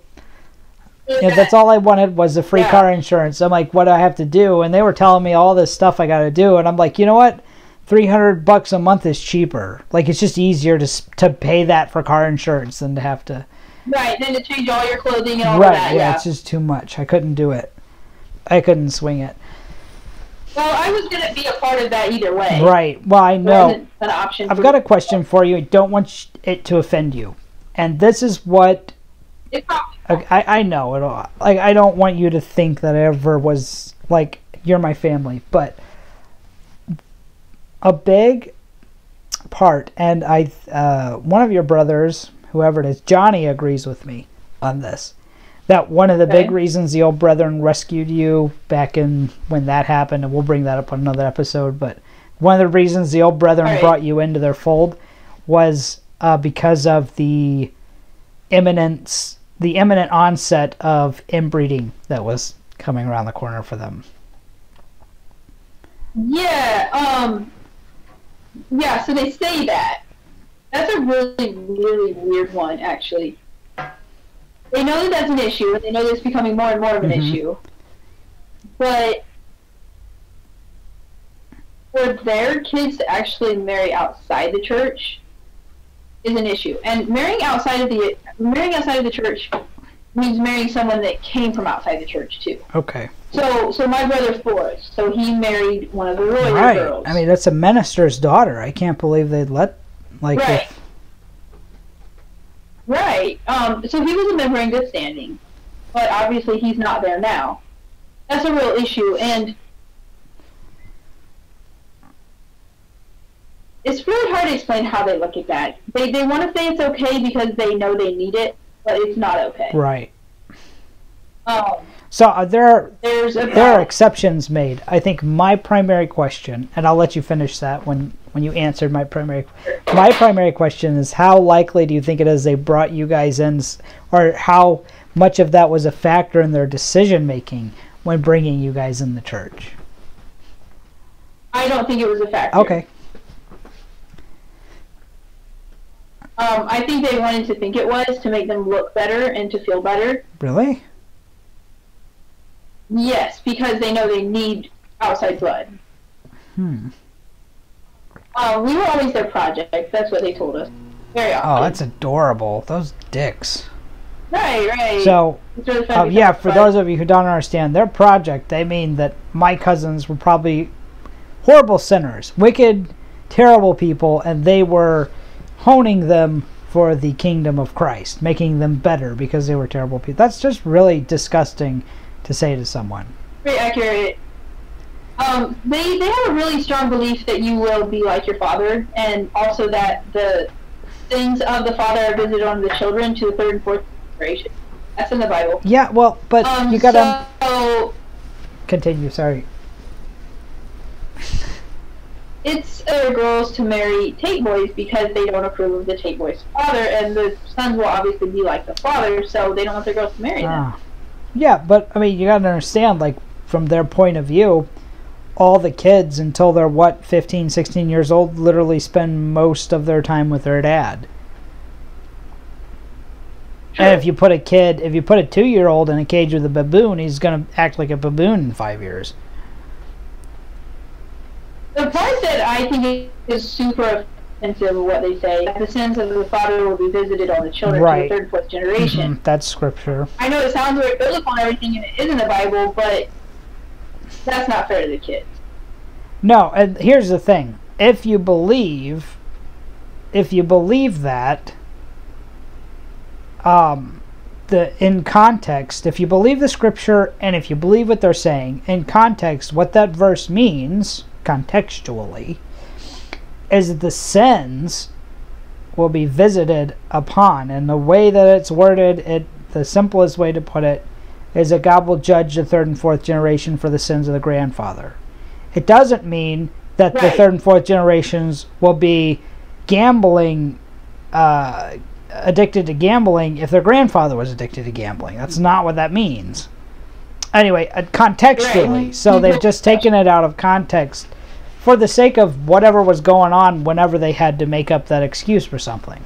Yeah, that's all I wanted was the free car insurance. I'm like, what do I have to do? And they were telling me all this stuff I got to do. And I'm like, you know what? $300 a month is cheaper. Like, it's just easier to pay that for car insurance than to have to... Right, then to change all your clothing and all of that, yeah, it's just too much. I couldn't do it. I couldn't swing it. Well, I was going to be a part of that either way. Right. Well, I know. There wasn't an option. I've got a question for you. I don't want it to offend you. And this is what... I know it all. Like, I don't want you to think that I ever was, like, you're my family. But a big part, and one of your brothers, whoever it is, Johnny, agrees with me on this. That one of the big reasons the old brethren rescued you back in when that happened, and we'll bring that up on another episode, but one of the reasons the old brethren brought you into their fold was because of the imminent onset of inbreeding that was coming around the corner for them. Yeah, so they say that. That's a really, really weird one, actually. They know that that's an issue, and they know that it's becoming more and more of an issue. But for their kids to actually marry outside the church is an issue. And marrying outside of the church means marrying someone that came from outside the church too. Okay. So my brother Forrest, so he married one of the Royer girls. I mean, that's a minister's daughter. I can't believe they'd let Right. So he was a member in good standing, but obviously he's not there now. That's a real issue, and it's really hard to explain how they look at that. They want to say it's okay because they know they need it, but it's not okay. Right. Um, So there are there's exceptions made. I think my primary question, and I'll let you finish that when you answered my primary question is, how likely do you think it is they brought you guys in, or how much of that was a factor in their decision making when bringing you guys in the church? I don't think it was a factor. Okay. I think they wanted to think it was to make them look better and to feel better. Really? Yes, because they know they need outside blood. Hmm. We were always their project. That's what they told us. Very often. Oh, that's adorable. Those dicks. Right. So, It's really fun to yeah, talk for about. those of you who don't understand, their project, they mean that my cousins were probably horrible sinners, wicked, terrible people, and they were honing them for the kingdom of Christ, making them better because they were terrible people. That's just really disgusting to say to someone. Very accurate. They have a really strong belief that you will be like your father, and also that the sins of the father are visited on the children to the third and fourth generation. That's in the Bible. Yeah, well, but you gotta So continue. Sorry. it's girls to marry Tate boys because they don't approve of the Tate boys' father, and the sons will obviously be like the father, so they don't want their girls to marry them. Yeah, but I mean, you gotta understand, like, from their point of view, all the kids until they're 15, 16 years old literally spend most of their time with their dad. Sure. And if you put a 2-year-old in a cage with a baboon, he's gonna act like a baboon in 5 years. The part that I think is super offensive of what they say, the sins of the father will be visited on the children to Right. the third and fourth generation. That's scripture. I know it sounds very biblical and everything, and it is in the Bible, but that's not fair to the kids. No, and here's the thing. If you believe that, in context, if you believe the scripture and if you believe what they're saying, in context, what that verse means, contextually, is that the sins will be visited upon. And the way that it's worded, the simplest way to put it, is that God will judge the third and fourth generation for the sins of the grandfather. It doesn't mean that the third and fourth generations will be gambling, addicted to gambling if their grandfather was addicted to gambling. That's not what that means. Anyway, contextually, so they've just taken it out of context for the sake of whatever was going on whenever they had to make up that excuse for something.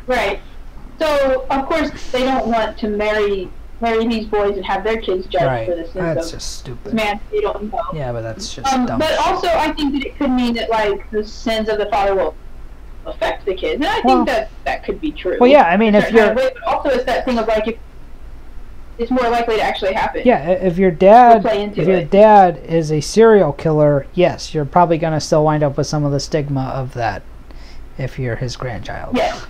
Right. So, of course, they don't want to marry these boys and have their kids judged for the sins That's of just stupid. man they don't know. Yeah, but that's just dumb. But also, I think that it could mean that, like, the sins of the father will affect the kids, and I think that could be true. Well, yeah, I mean, if you're... But also, it's that thing of, like, if it's more likely to actually happen. Yeah, if your dad play into your it. dad is a serial killer, yes, you're probably going to still wind up with some of the stigma of that if you're his grandchild. Yes.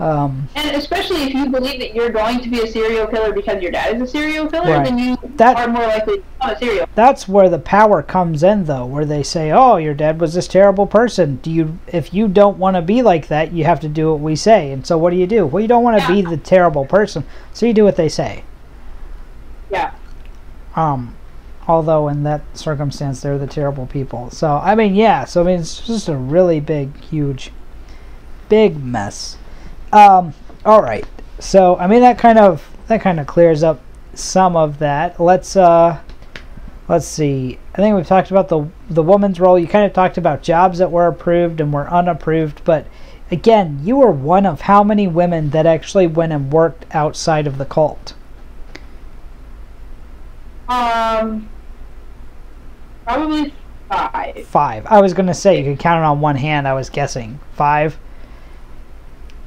And especially if you believe that you're going to be a serial killer because your dad is a serial killer, Right. then you are more likely to become a serial killer. That's where the power comes in, though, where they say, "Oh, your dad was this terrible person. If you don't want to be like that, you have to do what we say." And so, what do? Well, you don't want to be the terrible person, so you do what they say. Yeah. Although in that circumstance, they're the terrible people. So I mean, yeah. So I mean, it's just a really big mess. All right. So I mean, that kind of clears up some of that. Let's see. I think we've talked about the woman's role. You kind of talked about jobs that were approved and were unapproved, but again, you were one of how many women that actually went and worked outside of the cult? Probably 5. 5. I was going to say you could count it on one hand. I was guessing 5.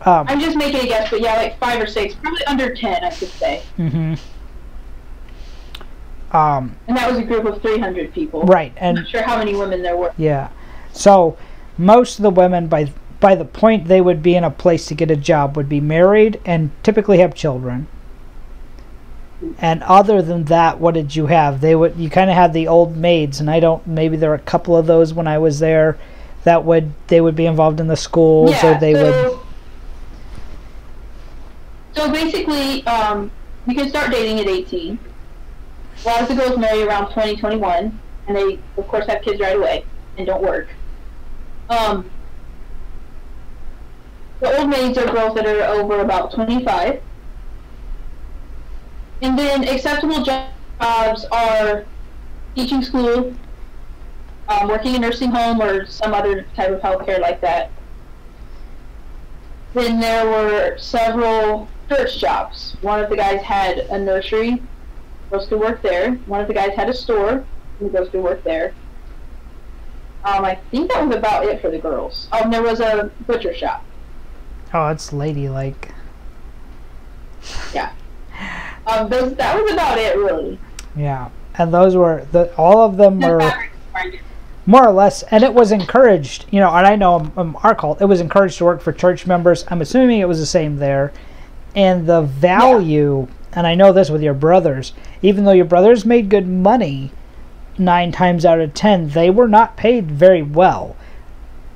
I'm just making a guess, but yeah, like 5 or 6, probably under 10, I could say. Mm-hmm. And that was a group of 300 people. Right, and I'm not sure how many women there were. Yeah, so most of the women, by by the point they would be in a place to get a job would be married and typically have children. And other than that, what did you have? You kind of had the old maids, and maybe there were a couple of those when I was there they would be involved in the schools, yeah, or they would. So basically, you can start dating at 18. A lot of the girls marry around 20, 21, and they, of course, have kids right away and don't work. The old maids are girls that are over about 25. And then acceptable jobs are teaching school, working in a nursing home, or some other type of healthcare like that. Then there were several church jobs. One of the guys had a nursery, goes to work there. One of the guys had a store, and goes to work there. I think that was about it for the girls. There was a butcher shop. Oh, it's ladylike. Yeah. That was about it, really. Yeah, and those were all of them were more or less, and it was encouraged. And I know our cult, it was encouraged to work for church members. I'm assuming it was the same there, and the value. Yeah. And I know this with your brothers. Even though your brothers made good money, 9 times out of 10, they were not paid very well.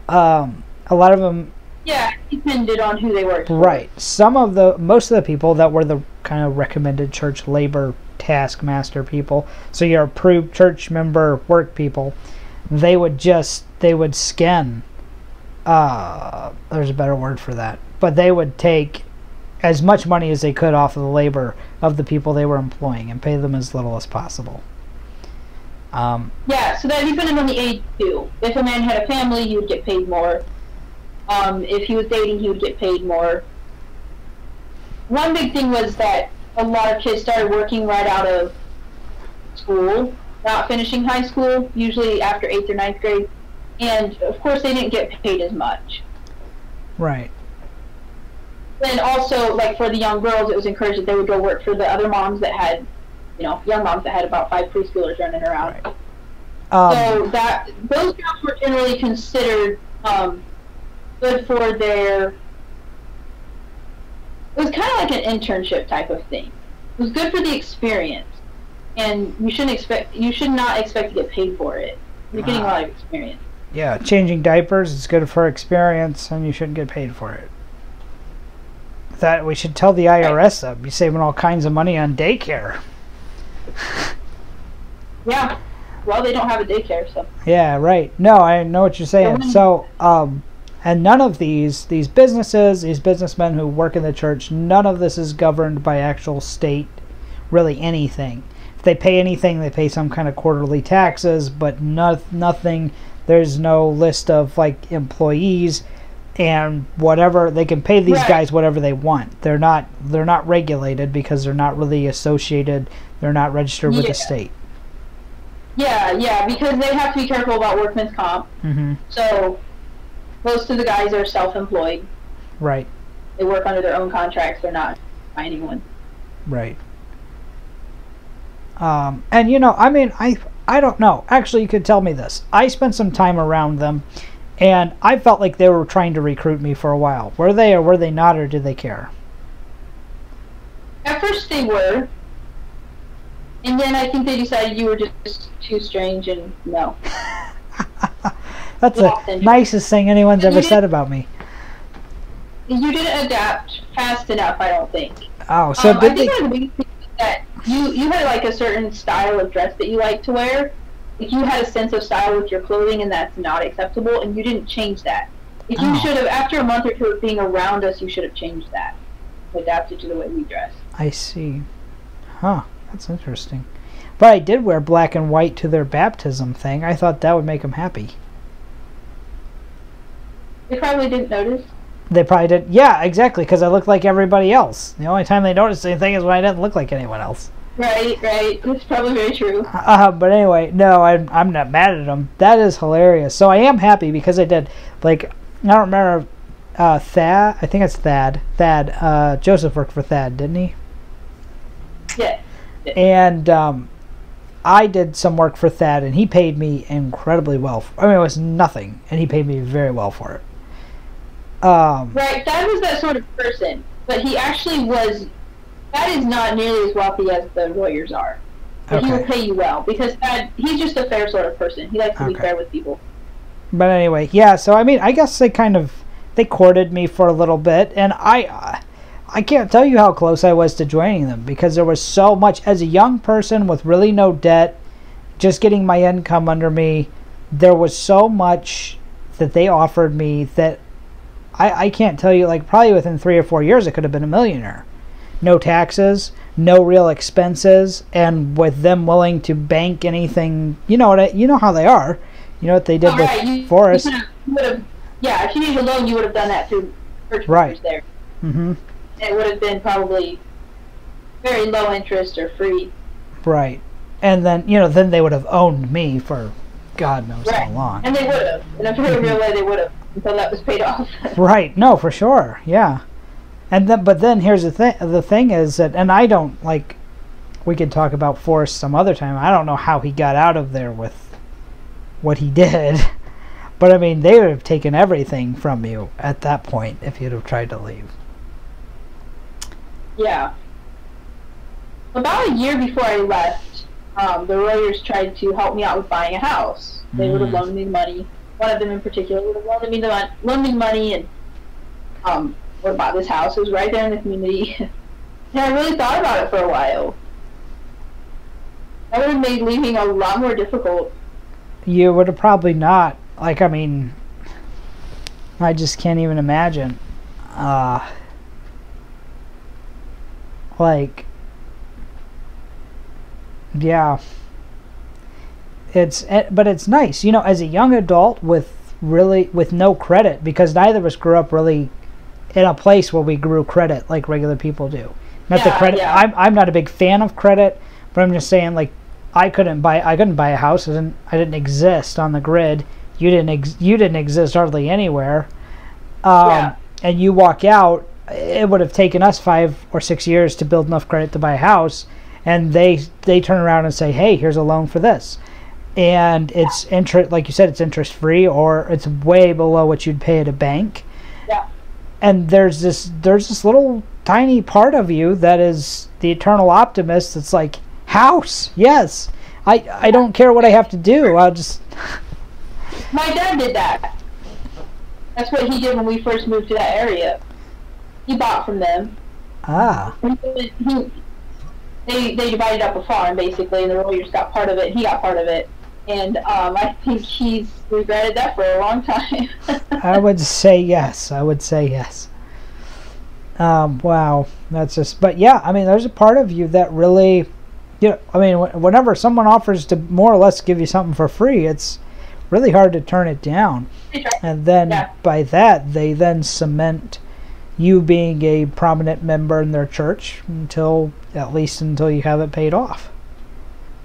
A lot of them. Yeah, it depended on who they worked for. Right. Most of the people that were the kind of recommended church labor taskmaster people, so your approved church member work people, they would skin. There's a better word for that. But they would take as much money as they could off of the labor of the people they were employing and pay them as little as possible. Yeah, so that depended on the age too. If a man had a family, he would get paid more. If he was dating, he would get paid more. One big thing was that a lot of kids started working right out of school, not finishing high school, usually after 8th or 9th grade. And, of course, they didn't get paid as much. Right. Then also, like, for the young girls, it was encouraged that they would go work for the other moms that had, young moms that had about 5 preschoolers running around. Right. So those jobs were generally considered good for their. It was kind of like an internship type of thing. It was good for the experience, and you should not expect to get paid for it. You're getting a lot of experience. Yeah, changing diapers is good for experience, and you shouldn't get paid for it. That we should tell the IRS that you're saving all kinds of money on daycare. Yeah. Well, they don't have a daycare, so. Yeah, right. No, I know what you're saying. So, and none of these businesses, these businessmen who work in the church, none of this is governed by actual state, really anything. If they pay anything, they pay some kind of quarterly taxes, but nothing. There's no list of like employees and whatever. They can pay these guys whatever they want. They're not regulated because they're not really associated. They're not registered with the state. Yeah, because they have to be careful about workman's comp. Mm-hmm. So most of the guys are self-employed. Right. They work under their own contracts. They're not finding one. Right. And I don't know. Actually, you could tell me this. I spent some time around them, and I felt like they were trying to recruit me for a while. Were they, or were they not, or did they care? At first they were. And then I think they decided you were just too strange, and no. That's the nicest thing anyone's ever said about me. You didn't adapt fast enough, I don't think. Oh, so did I think one of the biggest things is that you had like a certain style of dress that you like to wear. Like you had a sense of style with your clothing, and that's not acceptable, and you didn't change that. If you should have, after a month or two of being around us, you should have changed that. Adapted to the way we dress. I see. Huh. That's interesting. But I did wear black and white to their baptism thing. I thought that would make them happy. They probably didn't notice. They probably didn't. Yeah, exactly, because I looked like everybody else. The only time they noticed anything is when I didn't look like anyone else. Right. That's probably very true. But anyway, no, I'm not mad at them. That is hilarious. So I am happy because I did. Like, I don't remember Thad. I think it's Thad. Joseph worked for Thad, didn't he? Yeah. And I did some work for Thad, and he paid me incredibly well. I mean, it was nothing, and he paid me very well for it. Right, Dad was that sort of person, but he actually was. Dad is not nearly as wealthy as the lawyers are, but he will pay you well because Dad, he's just a fair sort of person. He likes to be fair with people. But anyway, yeah. So I mean, I guess they courted me for a little bit, and I can't tell you how close I was to joining them because there was so much as a young person with really no debt, just getting my income under me. There was so much that they offered me that I can't tell you, like probably within 3 or 4 years I could have been a millionaire. No taxes, no real expenses, and with them willing to bank anything, you know how they are. You know what they did with Forrest. Yeah, if you needed a loan, you would have done that through church members there. Mm-hmm. It would have been probably very low interest or free. Right. And then, then they would have owned me for God knows how long. And they would have. In a very real way, they would have until that was paid off. Right. No, for sure. Yeah. And then, but then here's the thing. The thing is that, and I don't like. We could talk about Forrest some other time. I don't know how he got out of there with what he did, but I mean, they would have taken everything from you at that point if you'd have tried to leave. Yeah. About a year before I left, the lawyers tried to help me out with buying a house. They would have loaned me money. One of them in particular would have loaned me money and would have bought this house. It was right there in the community. And I really thought about it for a while. That would have made leaving a lot more difficult. You would have probably not. Like, I mean, I just can't even imagine. Like, yeah. But it's nice, as a young adult with no credit, because neither of us grew up really in a place where we grew credit like regular people do. Not the credit. Yeah. I'm not a big fan of credit, but I'm just saying, like, I couldn't buy a house. I didn't exist on the grid. You didn't exist hardly anywhere. And you walk out. It would have taken us 5 or 6 years to build enough credit to buy a house, and they turn around and say, "Hey, here's a loan for this," and it's interest, like you said, it's interest free, or it's way below what you'd pay at a bank. Yeah. And there's this little tiny part of you that is the eternal optimist. That's like, house, yes. I don't care what I have to do. I'll just. My dad did that. That's what he did when we first moved to that area. He bought from them. Ah. They divided up a farm, basically, and the lawyers got part of it, and he got part of it. And I think he's regretted that for a long time. I would say yes. Wow. That's just... But yeah, I mean, there's a part of you that really... I mean, whenever someone offers to more or less give you something for free, it's really hard to turn it down. And then by that, they then cement you being a prominent member in their church at least until you have it paid off.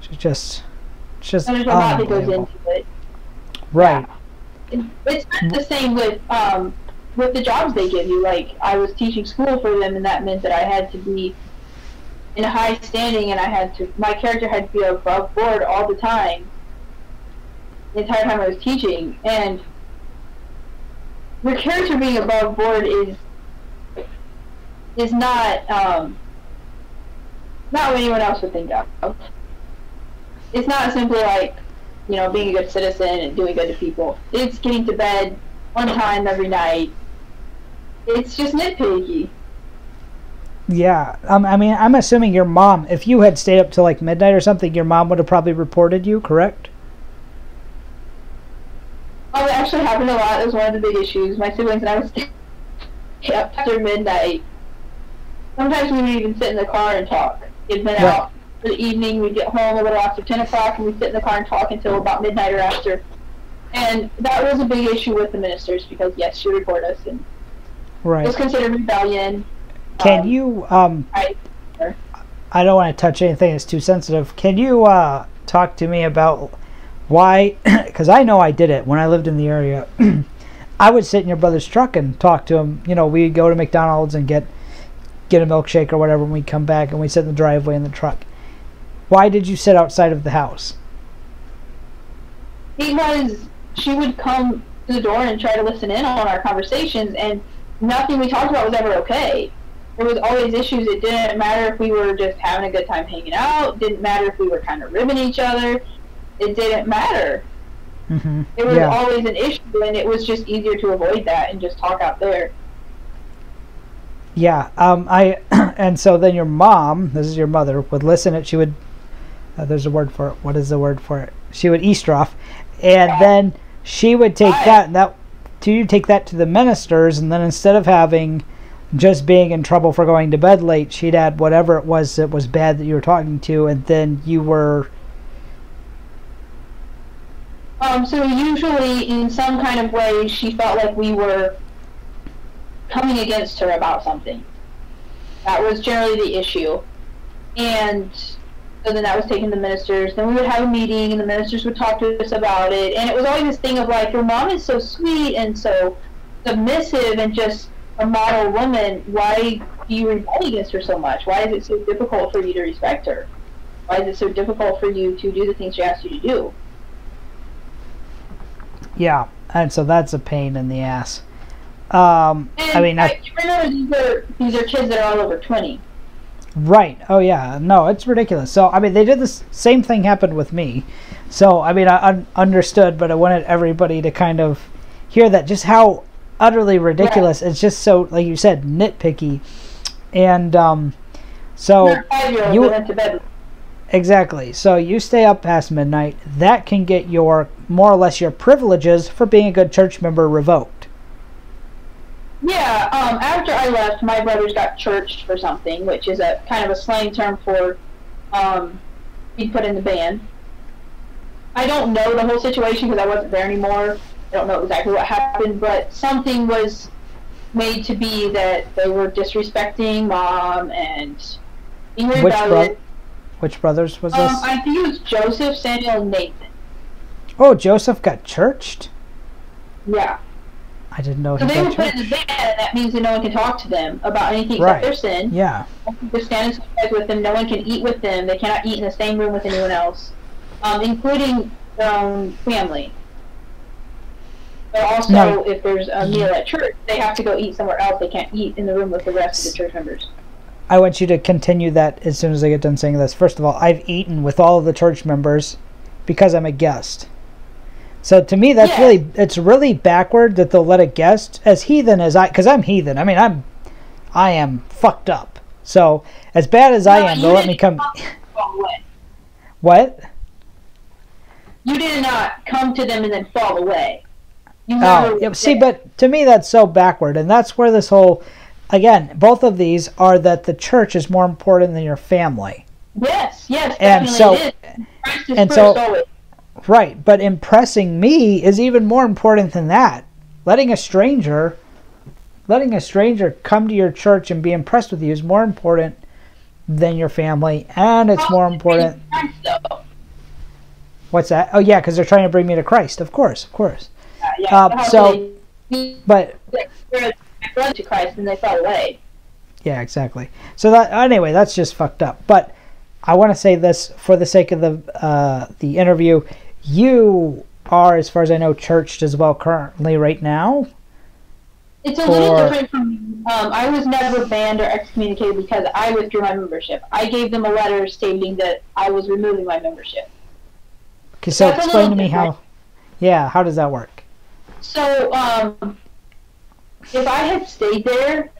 It's just there's a lot that goes into it. Right. Yeah. It's not the same with the jobs they give you. Like, I was teaching school for them, and that meant that I had to be in a high standing, and my character had to be above board all the time, the entire time I was teaching. And your character being above board is not what anyone else would think of. It's not simply like, being a good citizen and doing good to people. It's getting to bed on time every night. It's just nitpicky. Yeah, I mean, I'm assuming your mom, if you had stayed up till like midnight or something, your mom would have probably reported you, correct? Oh, it actually happened a lot. It was one of the big issues. My siblings and I would stay up after midnight. Sometimes we would even sit in the car and talk. We'd been out for the evening, we'd get home a little after 10 o'clock, and we'd sit in the car and talk until about midnight or after. And that was a big issue with the ministers, because, yes, she would report us, and it was considered rebellion. Can you, I don't want to touch anything that's too sensitive. Can you talk to me about why, because I know I did it when I lived in the area. I would sit in your brother's truck and talk to him. We'd go to McDonald's and get a milkshake or whatever when we come back, and we sit in the driveway in the truck. Why did you sit outside of the house? Because she would come to the door and try to listen in on our conversations, and nothing we talked about was ever okay. There was always issues. It didn't matter if we were just having a good time hanging out. It didn't matter if we were kind of ribbing each other. It didn't matter. Mm-hmm. It was always an issue, and it was just easier to avoid that and just talk out there. Yeah. And so then your mom, this is your mother, would listen. She would. There's a word for it. What is the word for it? She would eavesdrop, and then she would take that you take that to the ministers, and then instead of having just being in trouble for going to bed late, she'd add whatever it was that was bad that you were talking to, and then you were. So usually, in some kind of way, she felt like we were coming against her about something. That was generally the issue, and so then that was taken to the ministers. Then we would have a meeting, and the ministers would talk to us about it. And it was always this thing of like, your mom is so sweet and so submissive and just a model woman. Why do you rebel against her so much? Why is it so difficult for you to respect her? Why is it so difficult for you to do the things she asks you to do? Yeah, and so that's a pain in the ass. I mean, you remember these are kids that are all over 20. Right. Oh, yeah. No, it's ridiculous. So, I mean, they did the same thing happened with me. So, I mean, I understood, but I wanted everybody to kind of hear that, just how utterly ridiculous. Right. It's just so, like you said, nitpicky. And so you went to bed. Exactly. So you stay up past midnight. That can get your, more or less, your privileges for being a good church member revoked. Yeah, after I left, my brothers got churched for something, which is a kind of a slang term for being put in the ban. I don't know the whole situation because I wasn't there anymore. I don't know exactly what happened, but something was made to be that they were disrespecting Mom and being rebellious. Which brothers was this? I think it was Joseph, Samuel, and Nathan. Oh, Joseph got churched? Yeah. I didn't know so he got churched. So they were put in the ban, and that means that no one can talk to them about anything except their sin. Yeah. No one can stand and socialize with them. No one can eat with them. They cannot eat in the same room with anyone else, including their own family. But also, if there's a meal at church, they have to go eat somewhere else. They can't eat in the room with the rest of the church members. I want you to continue that as soon as I get done saying this. First of all, I've eaten with all of the church members because I'm a guest. So to me, that's it's really backward that they'll let a guest, as heathen as because I'm heathen. I mean, I am fucked up. So as bad as I am, they'll let me come. What? You did not come to them and then fall away. See, but to me, that's so backward, and that's where this whole. Again, both of these are that the church is more important than your family. Yes, and so, it is. Christ is first always. Right, but impressing me is even more important than that. Letting a stranger come to your church and be impressed with you is more important than your family, and it's more important. What's that? Oh yeah, because they're trying to bring me to Christ. Of course. But. Run to Christ and they fell away. Yeah, exactly. So that anyway, that's just fucked up. But I want to say this for the sake of the interview. You are, as far as I know, churched as well currently right now. It's a little different from me. I was never banned or excommunicated because I withdrew my membership. I gave them a letter stating that I was removing my membership. Okay, so explain to me how. Yeah, how does that work? So, if I had stayed there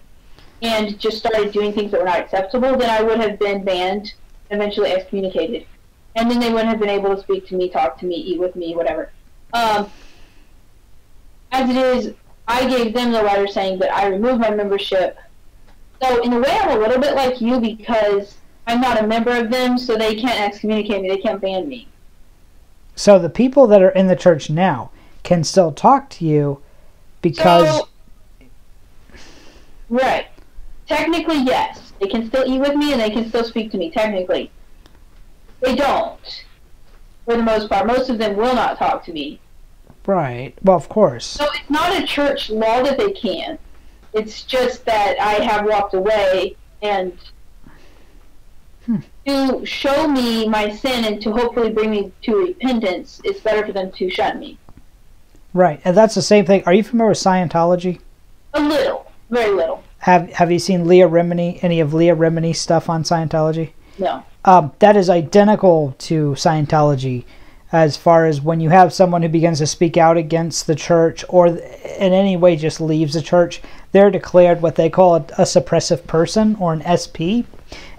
and just started doing things that were not acceptable, then I would have been banned, eventually excommunicated. And then they wouldn't have been able to speak to me, talk to me, eat with me, whatever. As it is, I gave them the letter saying that I removed my membership. So in a way, I'm a little bit like you because I'm not a member of them, so they can't excommunicate me, they can't ban me. So the people that are in the church now can still talk to you because... Right. Technically, yes. They can still eat with me and they can still speak to me, technically. They don't, for the most part. Most of them will not talk to me. Right. Well, of course. So it's not a church law that they can. It's just that I have walked away and to show me my sin and to hopefully bring me to repentance, it's better for them to shun me. Right, and that's the same thing. Are you familiar with Scientology? A little, very little. Have you seen Leah Remini, any of Leah Remini's stuff on Scientology? No. That is identical to Scientology, as far as when you have someone who begins to speak out against the church or in any way just leaves the church, they're declared what they call a suppressive person, or an SP.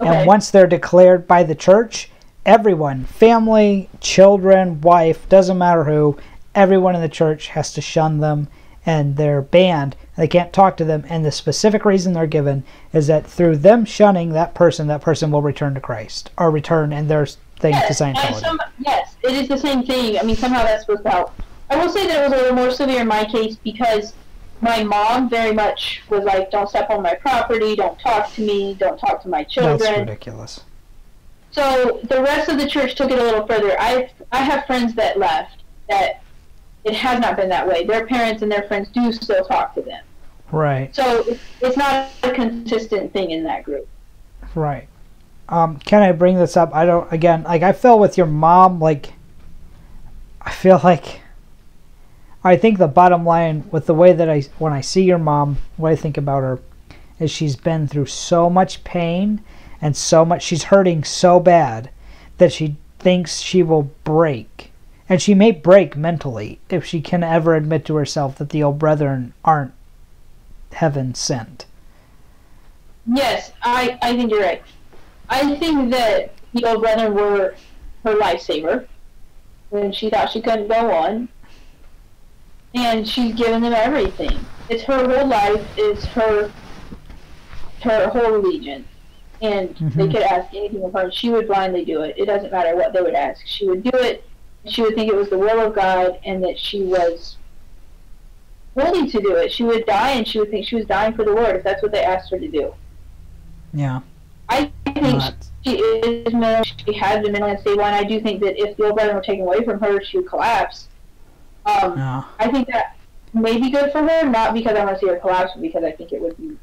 Okay. And once they're declared by the church, everyone, family, children, wife, doesn't matter who, everyone in the church has to shun them, and they're banned. They can't talk to them, and the specific reason they're given is that through them shunning that person will return to Christ, or return in their thing to Scientology. Yes, it is the same thing. I mean, somehow that's supposed to help. I will say that it was a little more severe in my case because my mom very much was like, don't step on my property, don't talk to me, don't talk to my children. That's ridiculous. So the rest of the church took it a little further. I have friends that left that it has not been that way. Their parents and their friends do still talk to them. Right. So it's not a consistent thing in that group. Right. Can I bring this up? I feel with your mom, I think the bottom line with the way that when I see your mom, what I think about her is she's been through so much pain and so much, she's hurting so bad that she thinks she will break. And she may break mentally if she can ever admit to herself that the old brethren aren't heaven sent. Yes, I think you're right. I think that the old brethren were her lifesaver when she thought she couldn't go on. And she's given them everything. It's her whole life, it's her whole allegiance. And they could ask anything of her, and she would blindly do it. It doesn't matter what they would ask. She would do it. She would think it was the will of God and that she was willing to do it. She would die and she would think she was dying for the Lord if that's what they asked her to do. Yeah. I think she is mentally, she has been mentally unstable, and I do think that if the old brethren were taken away from her, she would collapse. I think that may be good for her, not because I want to see her collapse, but because I think it would be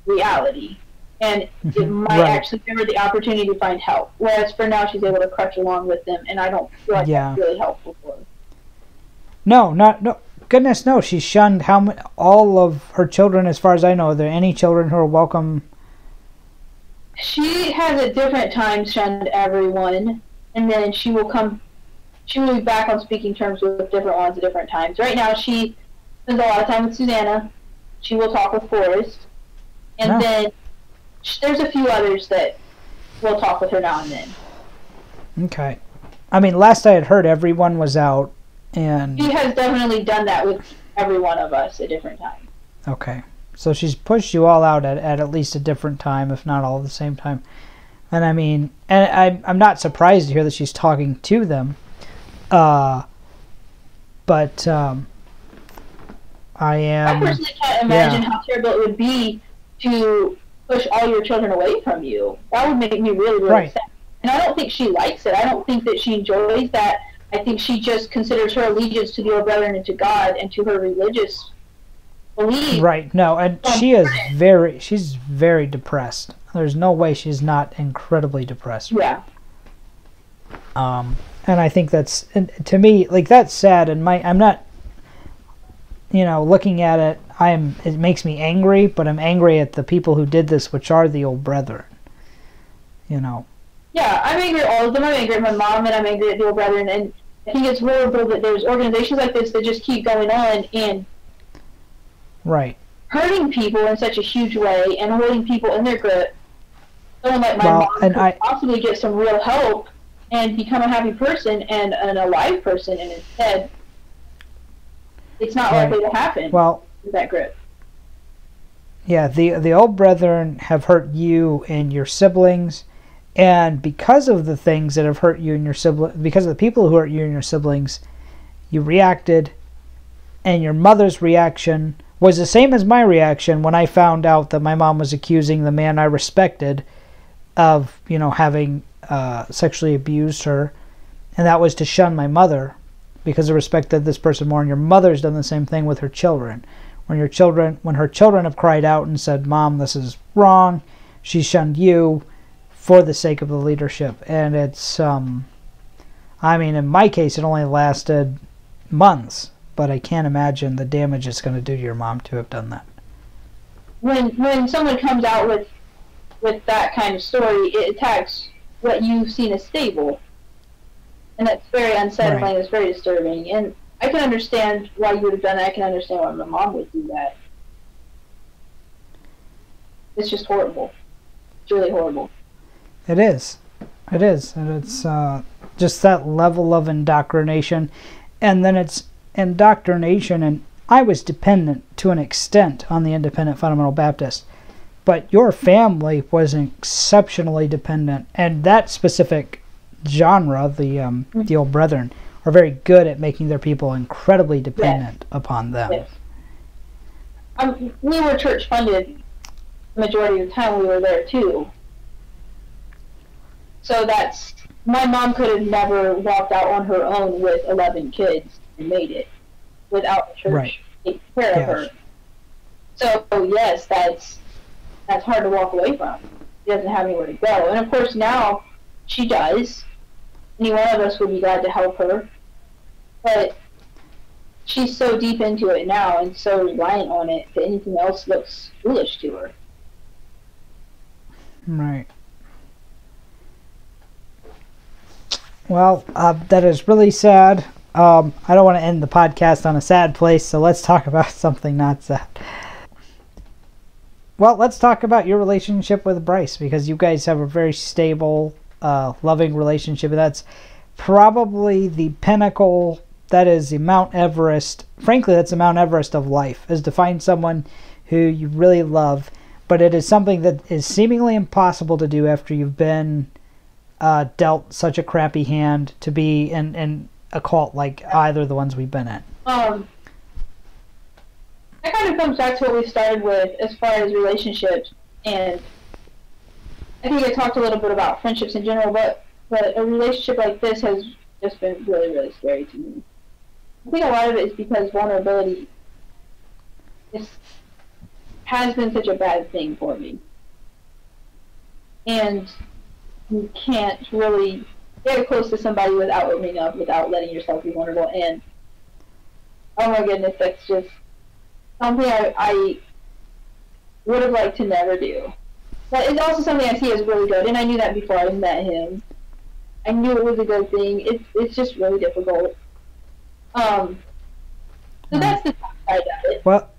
reality. And it might actually give her the opportunity to find help. Whereas for now, she's able to crutch along with them, and I don't feel like that's really helpful for her. No. Goodness, no. She's shunned all of her children, as far as I know. Are there any children who are welcome? She has at different times shunned everyone, and then she will be back on speaking terms with different ones at different times. Right now, she spends a lot of time with Susanna. She will talk with Forrest. And then there's a few others that will talk with her now and then. Okay. I mean, last I had heard, everyone was out, and she has definitely done that with every one of us at different times. Okay. So she's pushed you all out at least a different time, if not all at the same time. And I mean, and I'm not surprised to hear that she's talking to them. But I am... I personally can't imagine how terrible it would be to push all your children away from you. That would make me really, really sad. And I don't think she likes it. I don't think that she enjoys that. I think she just considers her allegiance to the old brethren and to God and to her religious belief. Right. No, and she's very depressed. There's no way she's not incredibly depressed. Yeah. And I think that's, to me, that's sad. And I'm not, looking at it, it makes me angry, but I'm angry at the people who did this, which are the old brethren. Yeah, I'm angry at all of them. I'm angry at my mom, and I'm angry at the old brethren, and I think it's horrible that there's organizations like this that just keep going on and hurting people in such a huge way and holding people in their grip. Someone like my mom could possibly get some real help and become a happy person and an alive person, and instead it's not likely to happen with that grip. Yeah, the old brethren have hurt you and your siblings, and because of the things that have hurt you and your siblings, because of the people who hurt you and your siblings, you reacted, and your mother's reaction was the same as my reaction when I found out that my mom was accusing the man I respected of, having sexually abused her, and that was to shun my mother because I respected this person more. And your mother's done the same thing with her children. When her children have cried out and said, "Mom, this is wrong," she shunned you for the sake of the leadership. And it's, in my case, it only lasted months. but I can't imagine the damage it's going to do to your mom to have done that. When someone comes out with that kind of story, it attacks what you've seen as stable. And that's very unsettling, Right. it's very disturbing. And I can understand why you would have done that. I can understand why my mom would do that. It's just horrible. It's really horrible. It is. It is. And it's just that level of indoctrination. And then it's indoctrination, and I was dependent to an extent on the Independent Fundamental Baptist. But your family was exceptionally dependent. And that specific genre, the Old Brethren, are very good at making their people incredibly dependent upon them. Yes. We were church funded the majority of the time we were there too. So my mom could have never walked out on her own with 11 kids and made it without the church taking care of her. So yes, that's hard to walk away from. She doesn't have anywhere to go. And of course now she does. Any one of us would be glad to help her. But she's so deep into it now and so reliant on it that anything else looks foolish to her. Right. Well, that is really sad. I don't want to end the podcast on a sad place, so let's talk about something not sad. Well, let's talk about your relationship with Bryce, because you guys have a very stable, loving relationship. That's probably the pinnacle. That is the Mount Everest. Frankly, that's the Mount Everest of life, is to find someone who you really love. But it is something that is seemingly impossible to do after you've been dealt such a crappy hand to be in a cult like either of the ones we've been in. That kind of comes back to what we started with as far as relationships, and I think I talked a little bit about friendships in general, but a relationship like this has just been really, really scary to me. I think a lot of it is because vulnerability has been such a bad thing for me. And you can't really get close to somebody without opening up, without letting yourself be vulnerable. And, oh my goodness, that's just something I would have liked to never do. But it's also something I see as really good, and I knew that before I met him. I knew it was a good thing. It's just really difficult. So that's the side of it. Well,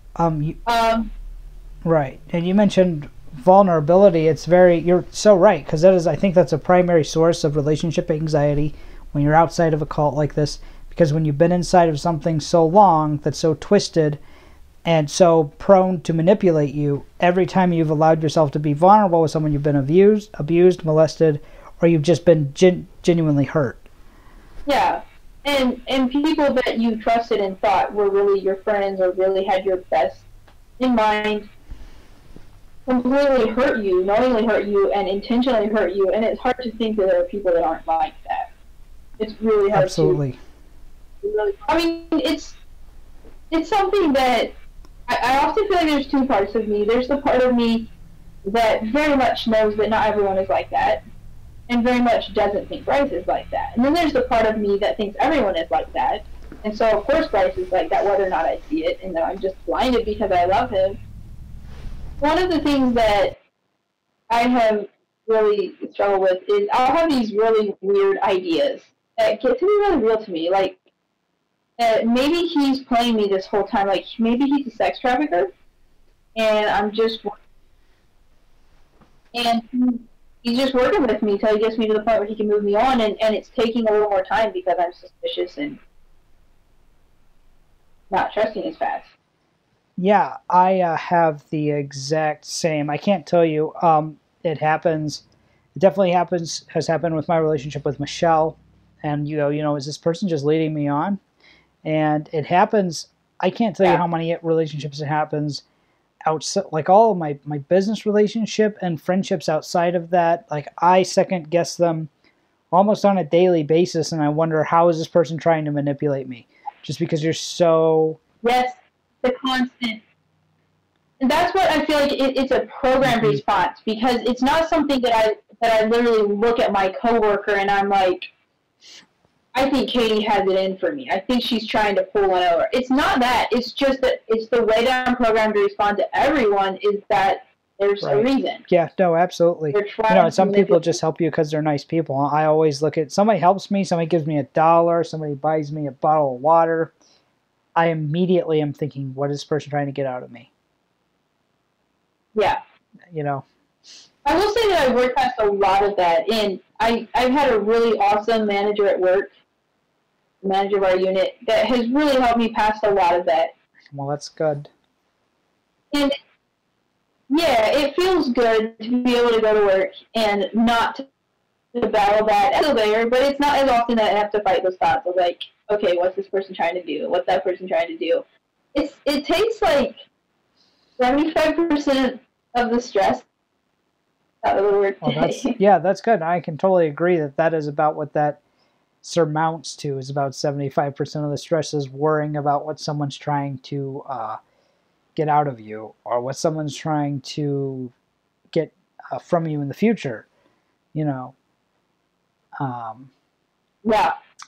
right, and you mentioned vulnerability. You're so right, because I think that's a primary source of relationship anxiety when you're outside of a cult like this, because when you've been inside of something so long that's so twisted and so prone to manipulate you, every time you've allowed yourself to be vulnerable with someone, you've been abused, molested, or you've just been genuinely hurt. Yeah, and people that you trusted and thought were really your friends or really had your best in mind completely hurt you, knowingly hurt you, and intentionally hurt you, and it's hard to think that there are people that aren't like that. It's really hard. Absolutely. I mean, it's something that I often feel like there's two parts of me. There's the part of me that very much knows that not everyone is like that, and very much doesn't think Bryce is like that. And then there's the part of me that thinks everyone is like that, and so of course Bryce is like that, whether or not I see it, and that I'm just blinded because I love him. One of the things that I have really struggled with is I'll have these really weird ideas that get to be really real to me. Like, maybe he's playing me this whole time. Like, maybe he's a sex trafficker, and he's just working with me till he gets me to the point where he can move me on, and it's taking a little more time because I'm suspicious and not trusting as fast. Yeah, I have the exact same. I can't tell you. It happens. It definitely happens. Has happened with my relationship with Michelle. And you go, is this person just leading me on? And it happens. I can't tell you how many relationships it happens outside, like all of my business relationship and friendships outside of that. Like, I second guess them almost on a daily basis, and I wonder, how is this person trying to manipulate me? Just because you're so... Yes. The constant, and that's what I feel like it's a programmed response, because it's not something that I literally look at my coworker and I'm like, I think Katie has it in for me. I think she's trying to pull one over. It's not that. It's just that it's the way that I'm programmed to respond to everyone is that there's a reason. Yeah, no, absolutely. Some people just help you because they're nice people. I always look at, somebody helps me, somebody gives me $1, somebody buys me a bottle of water. I immediately am thinking, what is this person trying to get out of me? Yeah. I will say that I worked past a lot of that, and I've had a really awesome manager at work, manager of our unit, that has really helped me past a lot of that. Well, that's good. And yeah, it feels good to be able to go to work and not to battle that. It's still there, but it's not as often that I have to fight those thoughts of like, okay, what's this person trying to do? What's that person trying to do? It takes like 75% of the stress out of the work day. That's good. I can totally agree that is about what that surmounts to, is about 75% of the stress is worrying about what someone's trying to get out of you, or what someone's trying to get from you in the future, Yeah.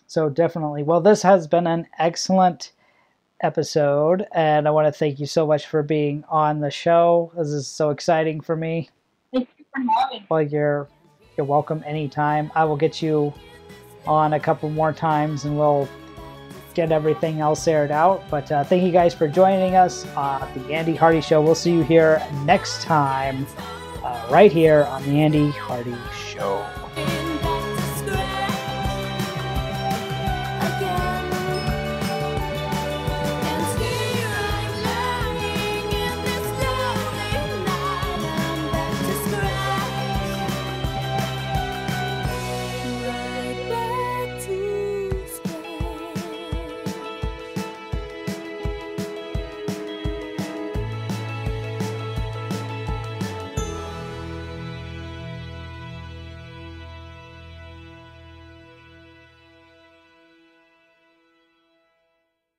So definitely. Well, this has been an excellent episode, and I want to thank you so much for being on the show. This is so exciting for me. Thank you for having me. Well, you're welcome anytime. I will get you on a couple more times, and we'll get everything else aired out. But thank you guys for joining us on the Andy Hardy Show. We'll see you here next time, right here on the Andy Hardy Show.